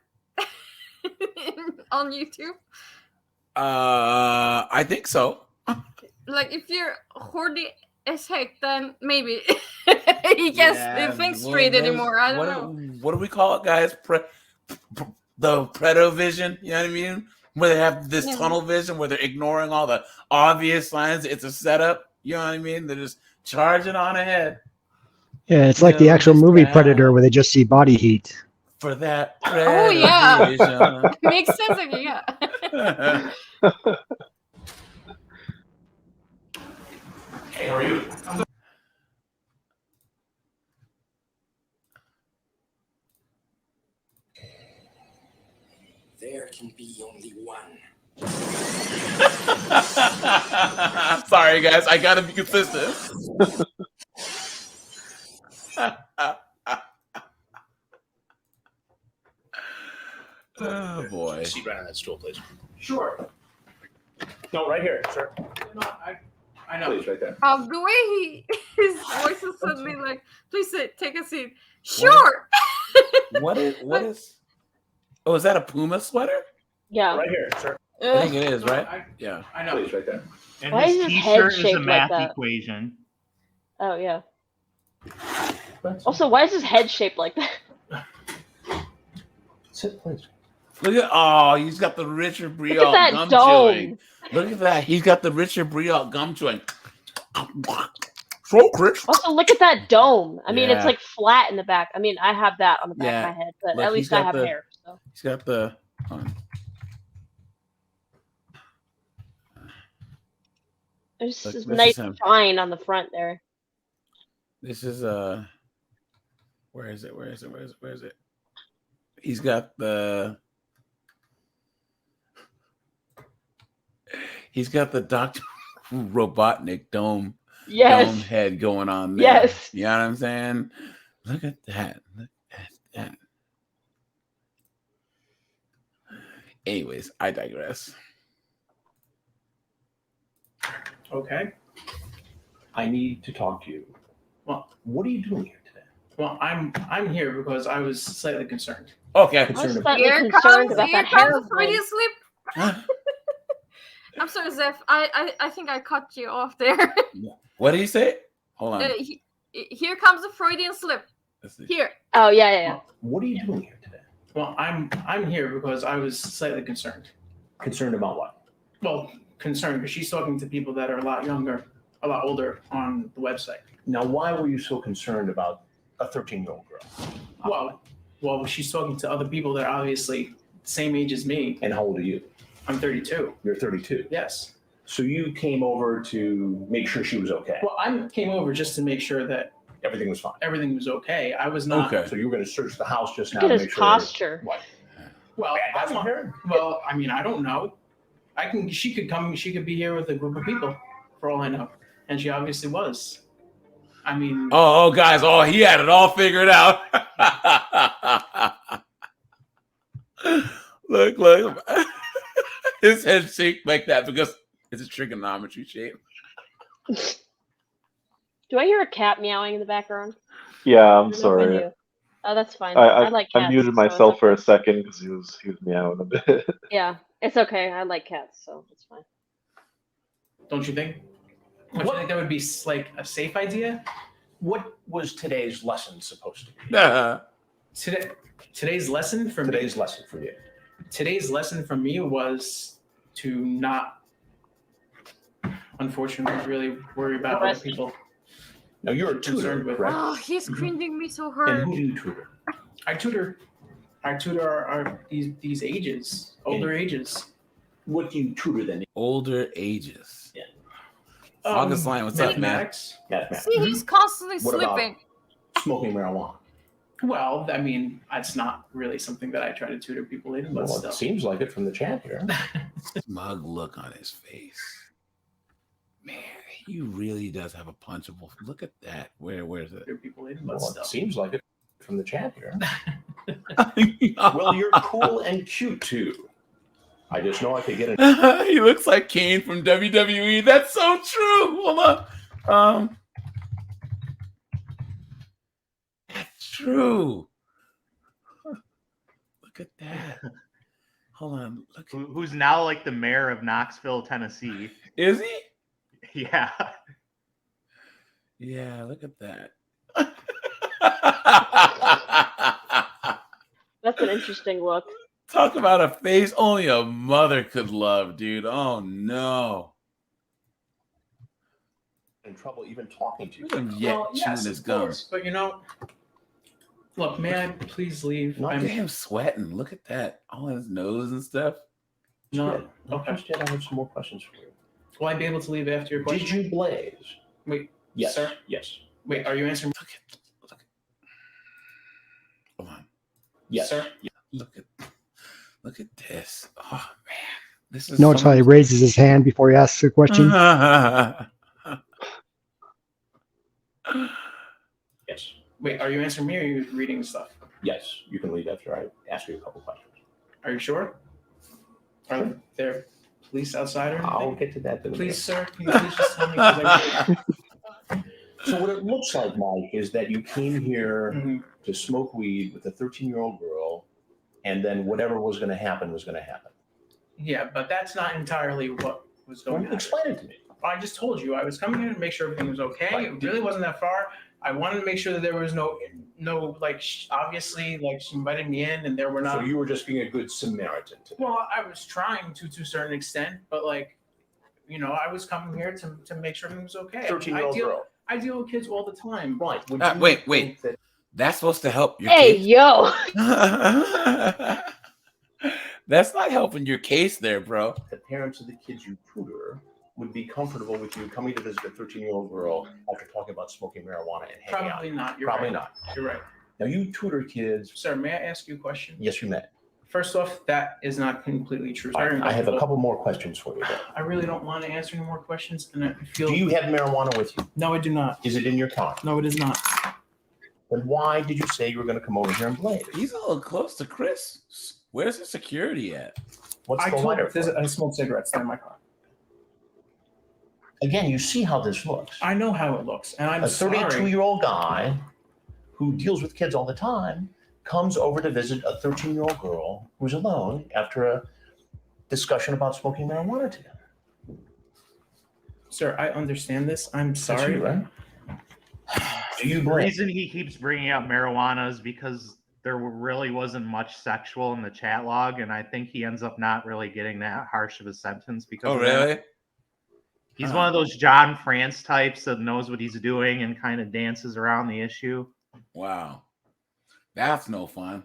on YouTube? I think so. Like, if you're horny as heck, then maybe he can't think straight anymore. I don't know. What do we call it, guys? The Predo vision. You know what I mean? Where they have this Yeah. tunnel vision, where they're ignoring all the obvious signs. It's a setup. You know what I mean? They're just charging on ahead Yeah, it's like the No, actual just movie that. Predator where they just see body heat. for that. Oh, yeah. Predo Makes sense, again, yeah. vision. Hey, how are you? There can be only one. Sorry, guys. I gotta be consistent. Oh boy. Seat right on that stool, please. Sure. No, right here, sir. No, I know. Please, right there. The way his voice is suddenly like, please sit, take a seat. Sure. What is? Oh, is that a Puma sweater? yeah. Right here, sir. I think it is, No, right? Yeah. I know. Please, right there. And Why his is his head t-shirt is a shaped like math that? equation. Oh yeah. Also, why is his head shaped like that? Sit, please. Look at he's got the Richard Look Briot at that gum dome. chewing. Look at that. He's got the Richard Briot gum chewing. So crisp. Also, look at that dome. I mean, Yeah. it's like flat in the back. I mean, I have that on the back Yeah. of my head, but Look, at he's least I got have the- hair. So. He's got the. There's Look, this this nice is him. shine on the front there. This is where is it? Where is it? Where is it? Where is it? He's got the. He's got the Dr. Robotnik dome Yes. head going on there. Yes. You know what I'm saying? Look at that. Look at that. Anyways, I digress. Okay. I need to talk to you. Well, What are you doing here today? well, I'm here because I was slightly concerned. Okay. I was Concerned about- slightly Here concerned comes, about here that hair. comes a Freudian slip. Huh? I'm sorry, Zeph. I think I cut you off there. What did he say? Hold on. Here comes a Freudian slip. Let's see. Here. Oh yeah. What are you doing here today? Well, I'm here because I was slightly concerned. Concerned about what? Well, concerned because she's talking to people that are a lot younger, a lot older on the website. Now, why were you so concerned about a 13-year-old girl? Well, she's talking to other people that are obviously the same age as me. And how old are you? I'm 32. You're 32. Yes. So you came over to make sure she was okay. Well, I came over just to make sure that Everything was fine. everything was okay. I was not. Okay. So you were going to search the house just now Look to at make his sure. posture. What? Well, Bad guys I'm in here? well, I mean, I don't know. She could come. She could be here with a group of people, for all I know, and she obviously was. I mean, Oh, guys. Oh, he had it all figured out. Look. His head shaped like that because it's a trigonometry shape. Do I hear a cat meowing in the background? Yeah, I I'm don't know if I sorry. do. Oh, that's fine. I like I cats. muted so it's myself for a okay. second because he was meowing a bit. Yeah, it's okay. I like cats, so it's fine. Don't you think? Don't you think that would be like a safe idea? What was today's lesson supposed to be? Today's lesson for me. Today's lesson for you. Today's lesson for me was to not, unfortunately, really worry about what people. Now you're a tutor, concerned with. correct? Oh, he's cringing me so And hard. who do you tutor? I tutor our these ages, older ages. What do you tutor then? Older ages. Yeah. August line, what's up, man? Mathematics. Mathematics. See, he's constantly What about sleeping. smoking marijuana? Well, I mean, it's not really something that I try to tutor people in, but Well, still. it seems like it from the chat here. Smug look on his face. Man, he really does have a punchable. Look at that. Where's it? Tutor people in, but Well, still. it seems like it from the chat here. Well, you're cool and cute too. I just know I could get it. He looks like Kane from WWE. That's so true. Hold on. That's true. Look at that. Hold on. Look. Who's now like the mayor of Knoxville, Tennessee. Is he? Yeah. Yeah, look at that. That's an interesting look. Talk about a face only a mother could love, dude. Oh no. In trouble even talking to you. Look at him yet Well, chewing yes, his of gum. course, but look, may I please leave? Look at him sweating. Look at that. All on his nose and stuff. No. Okay. Just yet, I have some more questions for you. Will I be able to leave after your question? Did you blaze? Wait, Yes. sir. Yes. Wait, are you answering? Hold on. Yes. Sir? Look at this. Oh man. This is Notice how he raises his hand before he asks a question. Yes. Wait, are you answering me or are you reading stuff? Yes. You can leave after I ask you a couple questions. Are you sure? Are there police outside or anything? I'll get to that. In a Please, minute. sir, can you please just tell me? 'Cause I So what it looks like, Mike, is that you came here Mhm. to smoke weed with a 13-year-old girl, and then whatever was going to happen was going to happen. Yeah, but that's not entirely what was going on. Explain it to me. I just told you I was coming here to make sure everything was okay. It really wasn't that far. I wanted to make sure that there was no like obviously like she invited me in and there were not. So you were just being a good Samaritan today. Well, I was trying to a certain extent, but like, I was coming here to make sure everything was okay. 13-year-old girl. I deal with kids all the time. Right. Wait. That's supposed to help your Hey, case. yo. That's not helping your case there, bro. The parents of the kids you tutor would be comfortable with you coming to visit a 13-year-old girl after talking about smoking marijuana and hanging out. Probably not. You're Probably right. not. You're right. Now you tutor kids. Sir, may I ask you a question? Yes, you may. First off, that is not completely true. I have a couple more questions for you. Though. I really don't want to answer any more questions, and I feel. Do you have marijuana with you? No, I do not. Is it in your car? No, it is not. Then why did you say you were going to come over here and blaze? He's a little close to Chris. Where's the security at? What's I the lighter for? I smoke cigarettes. They're in my car. Again, you see how this looks. I know how it looks, and I'm A sorry. 32-year-old guy who deals with kids all the time comes over to visit a 13-year-old girl who's alone after a discussion about smoking marijuana together. Sir, I understand this. I'm sorry. you, right? Do you The blame? reason he keeps bringing up marijuana is because there really wasn't much sexual in the chat log, and I think he ends up not really getting that harsh of a sentence because. Oh, of that. really? He's one of those John France types that knows what he's doing and kind of dances around the issue. Wow. That's no fun.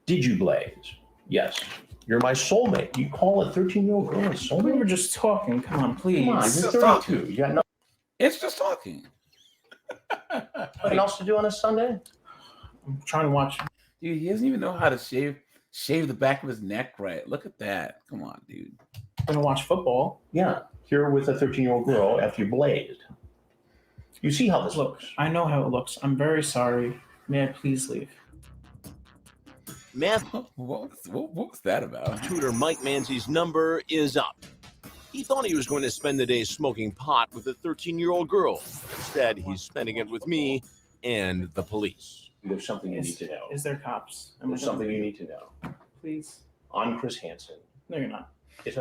Did you blaze? Yes. You're my soulmate. You call a 13-year-old girl a We soulmate? were just talking. Come on, please. Come on, you're Just talk. 32. You got nothing It's just talking. else to do on a Sunday? I'm trying to watch. Dude, he doesn't even know how to shave the back of his neck right. Look at that. Come on, dude. I'm gonna watch football. Yeah. Here with a 13-year-old girl after you blazed. You see how this looks. I know how it looks. I'm very sorry. May I please leave? Math What was that about? tutor Mike Manzi's number is up. He thought he was going to spend the day smoking pot with a 13-year-old girl. Instead, he's spending it with me and the police. There's something you need to know. Is there cops? There's something you need to know. Please. On Chris Hansen. No, you're not. It's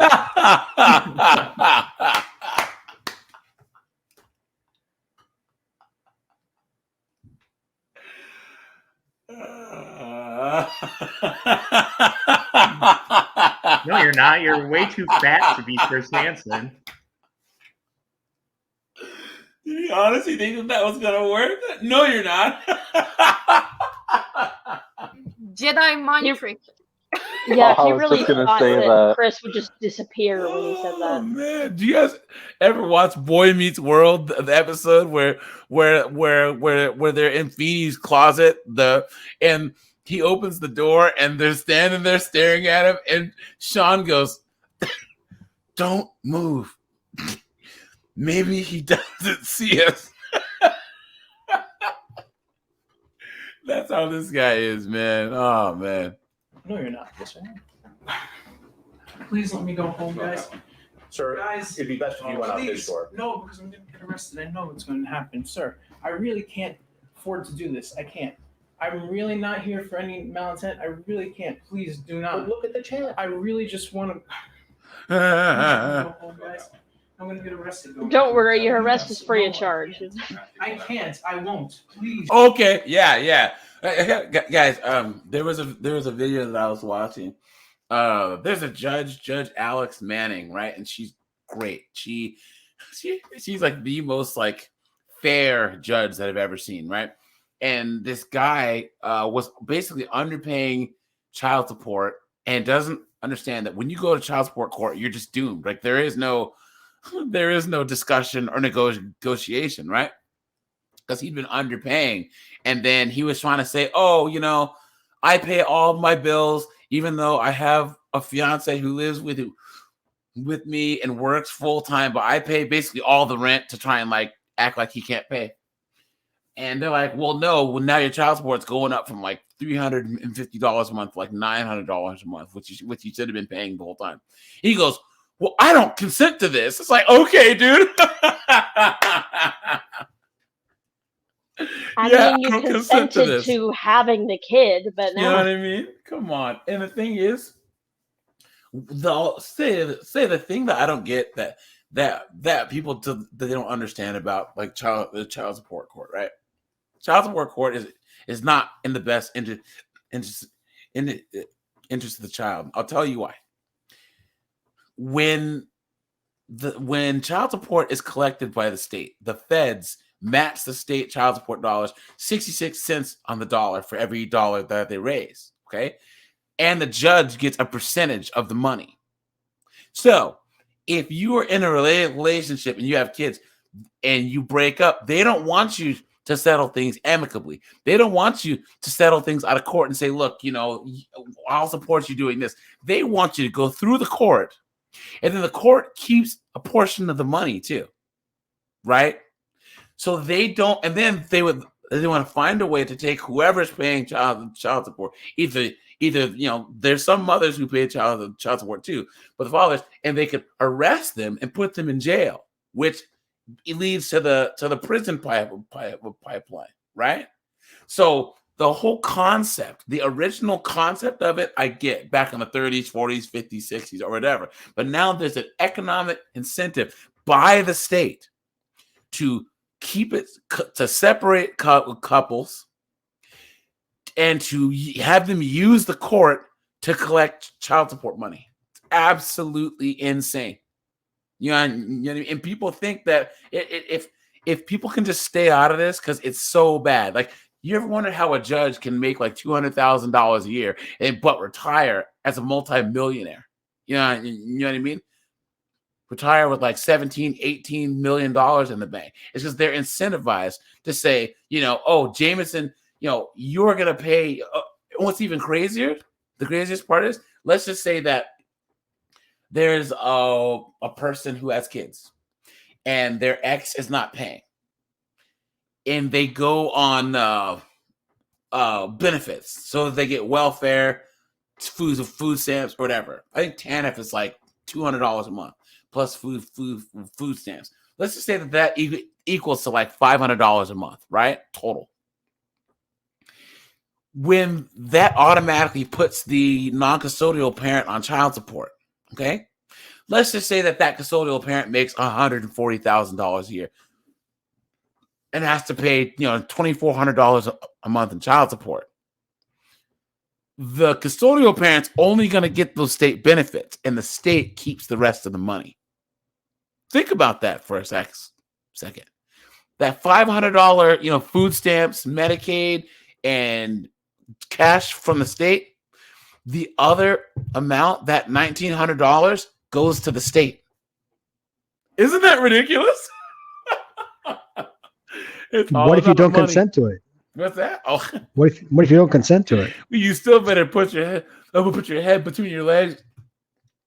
No, you're not. You're way too fat to be Chris Hansen. Did you honestly think that was gonna work? No, you're not. Jedi mind trick. Yeah, I he was really just gonna thought say that that. Chris would just disappear when he said Oh that. man, do you guys ever watch Boy Meets World, the episode where they're in Feeney's closet, and he opens the door and they're standing there staring at him, and Sean goes, "Don't move. Maybe he doesn't see us." That's how this guy is, man. Oh man. No, you're not. Yes, I am. Please let me go home, guys. Sir, Guys, it'd be best if you went out this please. door. No, because I'm going to get arrested. I know what's going to happen. Sir, I really can't afford to do this. I can't. I'm really not here for any malintent. I really can't. Please do not. But look at the chat. I really just want to go home, guys. I'm going to get arrested. Don't worry, your arrest is free of charge. I can't. I won't. Please. Okay, yeah. Guys, there was a video that I was watching. There's a Judge Alex Manning, right? And she's great. She's like the most like fair judge that I've ever seen, right? And this guy was basically underpaying child support and doesn't understand that when you go to child support court, you're just doomed. Like there is no discussion or negotiation, right? Because he'd been underpaying. And then he was trying to say, oh, I pay all my bills, even though I have a fiance who lives with me and works full time, but I pay basically all the rent to try and like act like he can't pay. And they're like, well, no, now your child support's going up from like $350 a month to like $900 a month, which you should have been paying the whole time. He goes, well, I don't consent to this. It's like, okay, dude. I mean, you consented to having the kid, but now... You know what I mean? Come on. And the thing is, say the thing that I don't get that people that they don't understand about like the child support court, right? Child support court is not in the best interest of the child. I'll tell you why. When child support is collected by the state, the feds match the state child support dollars 66 cents on the dollar for every dollar that they raise, okay? And the judge gets a percentage of the money. So if you are in a relationship and you have kids and you break up, they don't want you to settle things amicably. They don't want you to settle things out of court and say, look, I'll support you doing this. They want you to go through the court, and then the court keeps a portion of the money too, right? So they don't, and then they want to find a way to take whoever's paying child support. Either there's some mothers who pay child support too, but the fathers, and they could arrest them and put them in jail, which leads to the prison pipeline, right? So the whole concept, the original concept of it, I get back in the 30s, 40s, 50s, 60s, or whatever. But now there's an economic incentive by the state to keep it, to separate couples and to have them use the court to collect child support money. It's absolutely insane. And people think that if people can just stay out of this because it's so bad. Like, you ever wonder how a judge can make like $200,000 a year but retire as a multimillionaire? You know what I mean? Retire with like $17-18 million in the bank. It's because they're incentivized to say, oh, Jameson, you're going to pay. What's even crazier, the craziest part is, let's just say that there's a person who has kids and their ex is not paying. And they go on benefits. So they get welfare, food stamps, or whatever. I think TANF is like $200 a month plus food stamps. Let's just say that equals to like $500 a month, right? Total. when that automatically puts the non-custodial parent on child support. Okay, let's just say that custodial parent makes $140,000 a year and has to pay $2,400 a month in child support. The custodial parent's only going to get those state benefits, and the state keeps the rest of the money. Think about that for a second. That $500, food stamps, Medicaid, and cash from the state, the other amount, that $1,900, goes to the state. Isn't that ridiculous? What if you don't consent to it? What's that? Oh, what if you don't consent to it? You still better put your head between your legs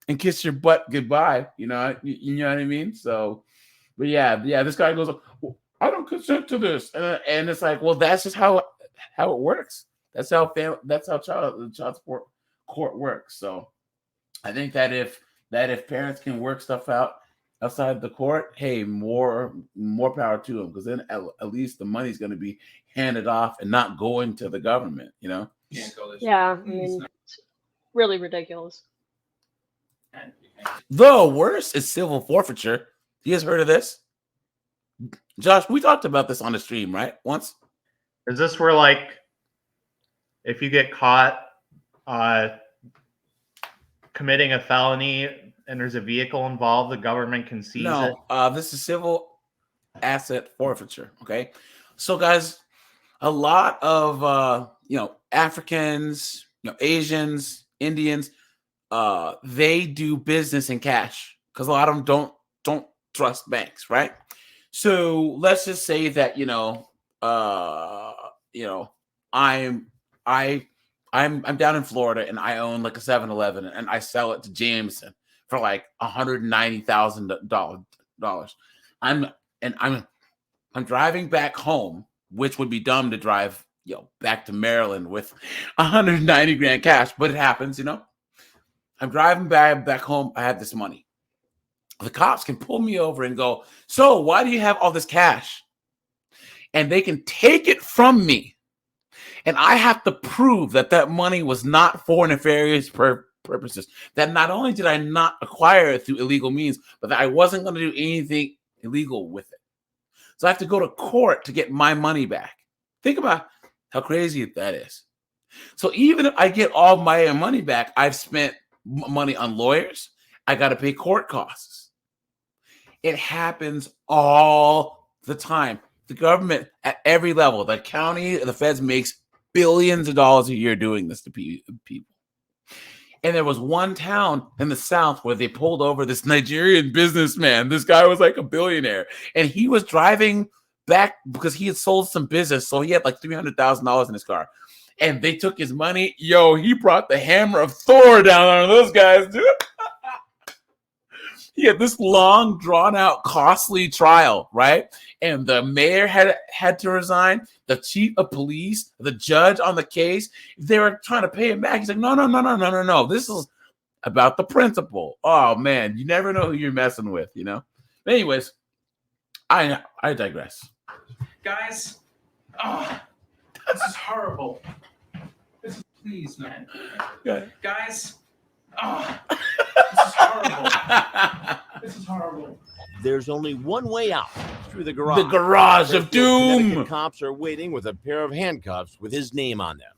and kiss your butt goodbye. You know what I mean? So, but yeah. This guy goes, well, I don't consent to this, and it's like, well, that's just how it works. That's how child support court works. So, I think that if parents can work stuff out outside the court, hey, more power to them, because then at least the money's going to be handed off and not going to the government. Yeah, I mean, it's really ridiculous. The worst is civil forfeiture. You guys heard of this? Josh, we talked about this on the stream, right? Once. Is this where, like, if you get caught committing a felony and there's a vehicle involved, the government can seize it? No, this is civil asset forfeiture. Okay, so guys, a lot of Africans, Asians, Indians, they do business in cash because a lot of them don't trust banks, right? So let's just say that I'm down in Florida and I own like a 7-Eleven and I sell it to Jameson for like $190,000. I'm driving back home, which would be dumb to drive back to Maryland with 190 grand cash, but it happens. I'm driving back home. I have this money. The cops can pull me over and go, so why do you have all this cash? And they can take it from me. And I have to prove that money was not for nefarious purposes. That not only did I not acquire it through illegal means, but that I wasn't going to do anything illegal with it. So I have to go to court to get my money back. Think about how crazy that is. So even if I get all my money back, I've spent money on lawyers. I got to pay court costs. It happens all the time. The government at every level, the county, the feds makes billions of dollars a year doing this to people. And there was one town in the South where they pulled over this Nigerian businessman. This guy was like a billionaire. And he was driving back because he had sold some business. So he had like $300,000 in his car. And they took his money. He brought the hammer of Thor down on those guys, dude. He had this long, drawn-out, costly trial, right? And the mayor had to resign. The chief of police, the judge on the case, they were trying to pay him back. He's like, no. This is about the principle. Oh, man, you never know who you're messing with, Anyways, I digress. Guys, this is horrible. Please, man. Yeah. Guys, this is horrible. This is horrible. There's only one way out, through the garage. The garage of doom. Connecticut cops are waiting with a pair of handcuffs with his name on them.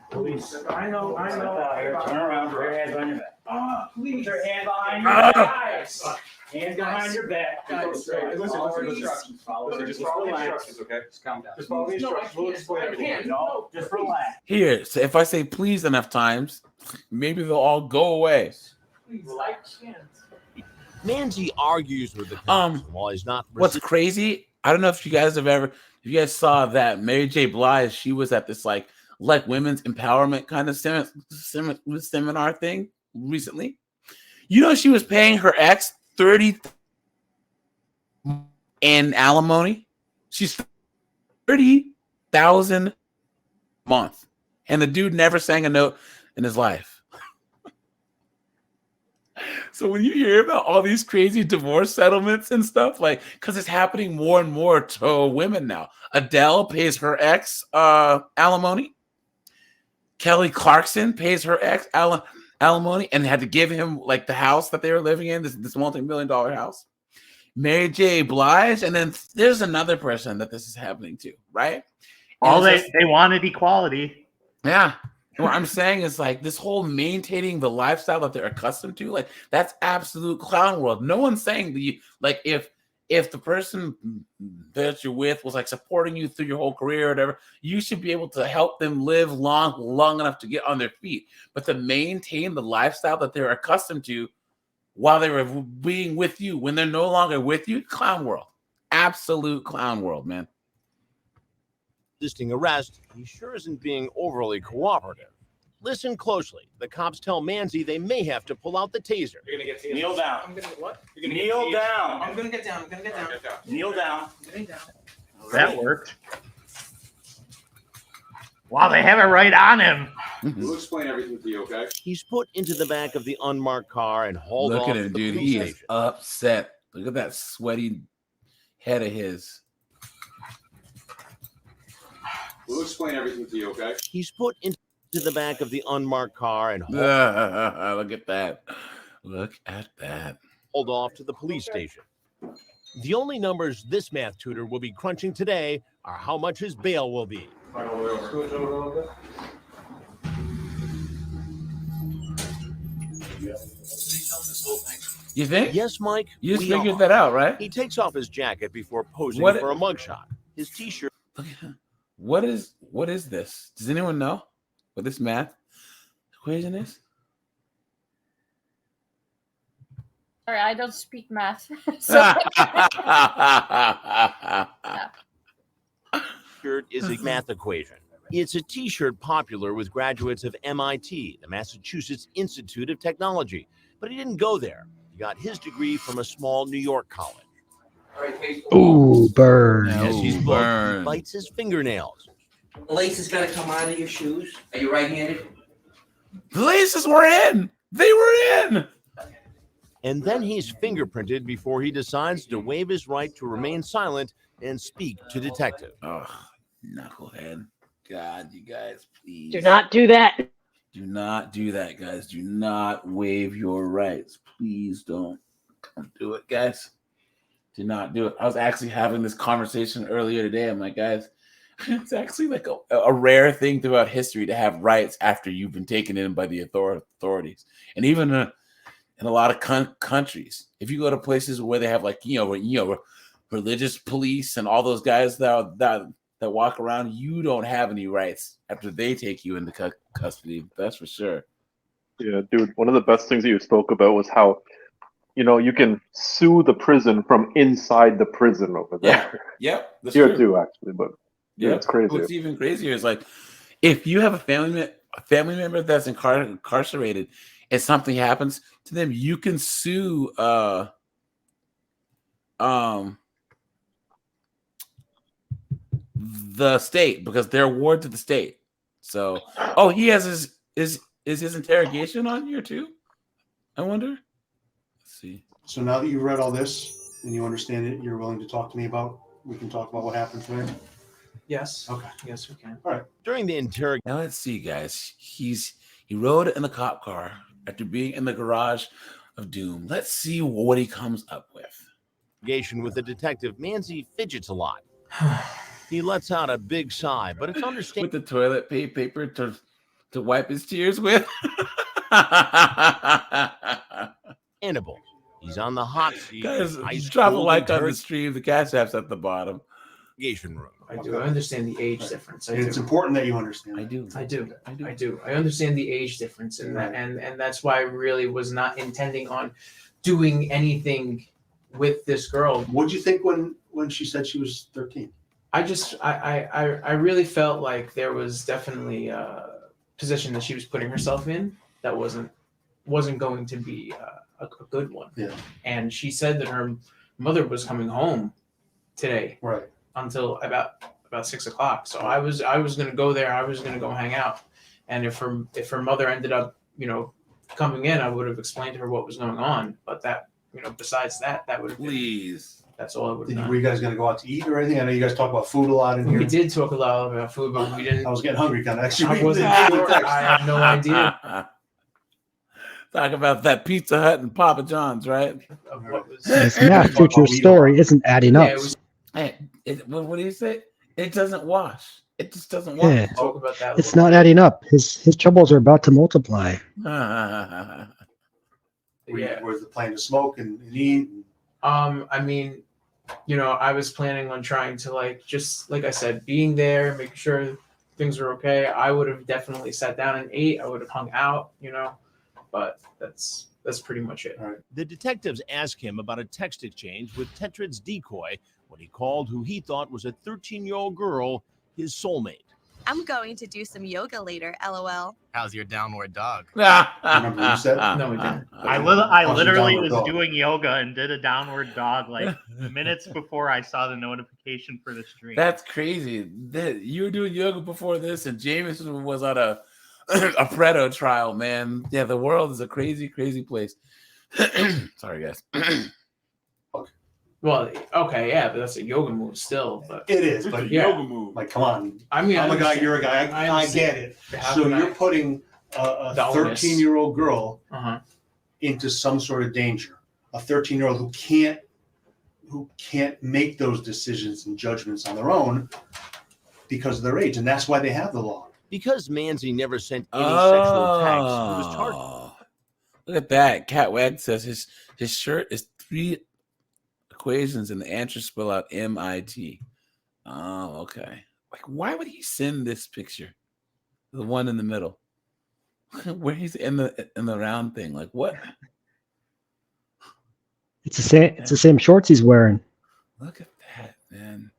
Police. I know. Turn around, put your hands on your back. Please. Put your hands behind your back. Guys. Hands behind your back. Guys, Follow the please. instructions. Just Just follow the relax. instructions, Okay? Just calm down. Just follow the instructions. We'll explain everything. No, just relax. Here, so if I say please enough times, maybe they'll all go away. Please, I can't. Manzi argues with the cops while he's not. What's crazy? I don't know if you guys saw that Mary J. Blige. She was at this like women's empowerment kind of seminar thing recently. She was paying her ex $30,000 in alimony. She's $30,000 a month, and the dude never sang a note in his life. So when you hear about all these crazy divorce settlements and stuff, like, because it's happening more and more to women now. Adele pays her ex alimony. Kelly Clarkson pays her ex alimony and had to give him like the house that they were living in, this multi-million-dollar house. Mary J. Blige, and then there's another person that this is happening to, right? All they wanted equality. Yeah. What I'm saying is like this whole maintaining the lifestyle that they're accustomed to, like that's absolute clown world. No one's saying that you like if the person that you're with was like supporting you through your whole career or whatever, you should be able to help them live long enough to get on their feet. But to maintain the lifestyle that they're accustomed to while they were being with you, when they're no longer with you, clown world. Absolute clown world, man. Resisting arrest, he sure isn't being overly cooperative. Listen closely. The cops tell Manzi they may have to pull out the taser. You're gonna get tased. Kneel down. I'm gonna what? You're gonna kneel down. I'm gonna get down. I'm gonna get down. Kneel down. I'm getting down. That worked. Wow, they have it right on him. We'll explain everything to you, okay? He's put into the back of the unmarked car and hauled Look off at to him, the dude. police He is station. upset. Look at that sweaty head of his. We'll explain everything to you, okay? He's put into the back of the unmarked car and Look at that. Look at that. hauled off to the police station. The only numbers this math tutor will be crunching today are how much his bail will be. You think? Yes, Mike. You just we figured are. that out, right? He takes off his jacket before posing What- for a mugshot. His t-shirt. What is this? Does anyone know what this math equation is? Sorry, I don't speak math. So Shirt is a math equation. It's a t-shirt popular with graduates of MIT, the Massachusetts Institute of Technology. But he didn't go there. He got his degree from a small New York college. Ooh, burn. As he's booked, he burn. bites his fingernails. Lace has got to come out of your shoes. Are you right-handed? The laces were in. They were in. And then he's fingerprinted before he decides to waive his right to remain silent and speak to detective. Oh, knucklehead. God, you guys, please. Do not do that. Do not do that, guys. Do not waive your rights. Please don't do it, guys. Do not do it. I was actually having this conversation earlier today. I'm like, guys, it's actually like a rare thing throughout history to have rights after you've been taken in by the authorities. And even in a lot of countries, if you go to places where they have like, religious police and all those guys that walk around, you don't have any rights after they take you into custody. That's for sure. Yeah, dude. One of the best things that you spoke about was how, you can sue the prison from inside the prison over there. Yep. That's Here true. too, actually, but yeah, it's crazy. What's even crazier is like, if you have a family member that's incarcerated and something happens to them, you can sue the state because they're a ward to the state. So, he has his interrogation on here too? I wonder. Let's see. So now that you've read all this and you understand it, you're willing to talk to me about. We can talk about what happened today. Yes. Okay. Yes, we can. All right. During the interrogation, Now let's see, guys. He rode in the cop car after being in the garage of doom. Let's see what he comes up with. with the detective, Manzi fidgets a lot. He lets out a big sigh, but it's understandable. With the toilet paper to wipe his tears with. He's on the hot seat. Guys, ice drop a cold like on the interrogation stream. The cash app's at the bottom. room. I do. I understand the age difference. I And do. it's important that you understand. I do. I do. I do. I understand the age difference in that, and that's why I really was not intending on doing anything with this girl. What did you think when she said she was 13? I really felt like there was definitely a position that she was putting herself in that wasn't going to be a good one. Yeah. And she said that her mother was coming home today. Right. Until about 6 o'clock. So I was gonna go there. I was gonna go hang out. And if her mother ended up, coming in, I would have explained to her what was going on. But that, besides that, that would have Please. That's all I would have done. Were you guys going to go out to eat or anything? I know you guys talk about food a lot in here. We did talk a lot about food, but we didn't. I was getting hungry, kind of. Actually, I wasn't sure. I have no idea. Talk about that Pizza Hut and Papa John's, right? This math teacher story isn't adding up. Hey, what do you say? It doesn't wash. It just doesn't wash. Yeah. Talk about that. It's not adding up. His troubles are about to multiply. Where's the plan to smoke and eat? I mean, I was planning on trying to just like I said, being there, making sure things were okay. I would have definitely sat down and ate. I would have hung out, but that's pretty much it. The detectives asked him about a text exchange with Tetrid's decoy when he called who he thought was a 13-year-old girl his soulmate. I'm going to do some yoga later, LOL. How's your downward dog? Remember what you said? No, we didn't. I literally downward was dog? doing yoga and did a downward dog minutes before I saw the notification for the stream. That's crazy. You were doing yoga before this, and Jameson was on a Predo trial, man. Yeah, the world is a crazy, crazy place. Sorry, guys. Well, okay, yeah, but that's a yoga move still. But It is, but Yoga move. Like, come on. I mean, I'm a guy, understand. you're a guy. I understand. get it. How So can you're I- putting a The onus. 13-year-old girl Uh-huh. into some sort of danger. A 13-year-old who can't make those decisions and judgments on their own because of their age, and that's why they have the law. Because Manzi never sent any sexual texts, he was charged. Look at that. Cat Wag says his shirt is 3 equations and the answers spell out MIT. Oh, okay. Like, why would he send this picture? The one in the middle. Where he's in the round thing. Like, what? It's the same shorts he's wearing. Look at that, man.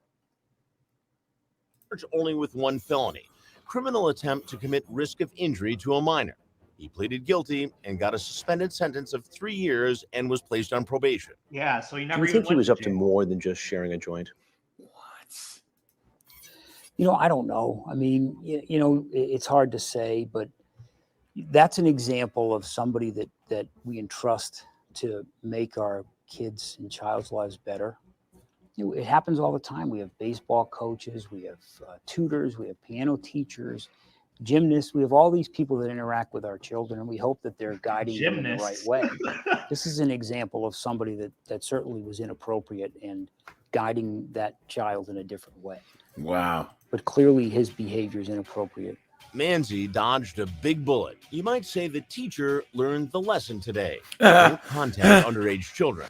Charged only with one felony, criminal attempt to commit risk of injury to a minor. He pleaded guilty and got a suspended sentence of 3 years and was placed on probation. Yeah, so he Do never you even think he went was to up to jail. more than just sharing a joint? I don't know. I mean, it's hard to say, but that's an example of somebody that we entrust to make our kids and child's lives better. It happens all the time. We have baseball coaches, we have tutors, we have piano teachers, gymnasts. We have all these people that interact with our children, and we hope that they're guiding them in the right Gymnasts. way. This is an example of somebody that certainly was inappropriate and guiding that child in a different way. Wow. But clearly his behavior is inappropriate. Manzi dodged a big bullet. You might say the teacher learned the lesson today. Don't contact underage children.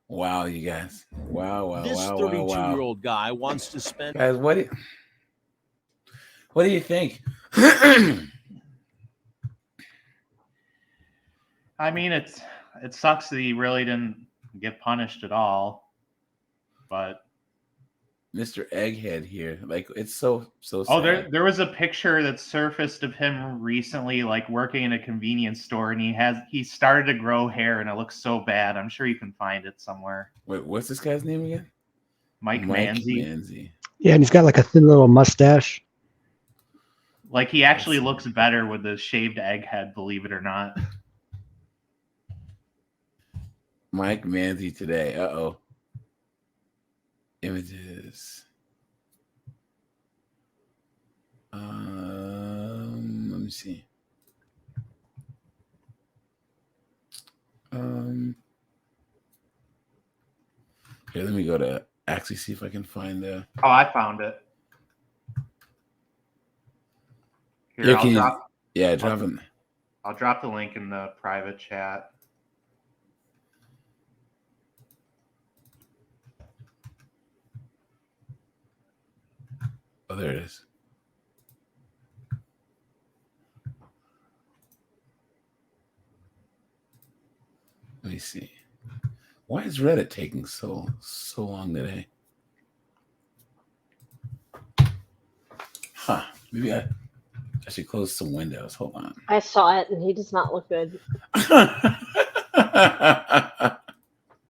Wow, you guys. Wow. This 32-year-old guy wants to spend... Guys, what do you think? I mean, it sucks that he really didn't get punished at all, but Mr. Egghead here. Like, it's so sad. oh, there was a picture that surfaced of him recently, like working in a convenience store, and he started to grow hair, and it looks so bad. I'm sure you can find it somewhere. Wait, what's this guy's name again? Mike Manzi. Yeah, and he's got like a thin little mustache. Like, he actually looks better with the shaved egghead, believe it or not. Mike Manzi today. Uh-oh. Images. Let me see. Here, let me go to actually see if I can find the. Oh, I found it. Here, Yeah, I'll can you- drop. yeah, drop it. I'll drop the link in the private chat. Oh, there it is. Let me see. Why is Reddit taking so long today? Huh. Maybe I should close some windows. Hold on. I saw it, and he does not look good.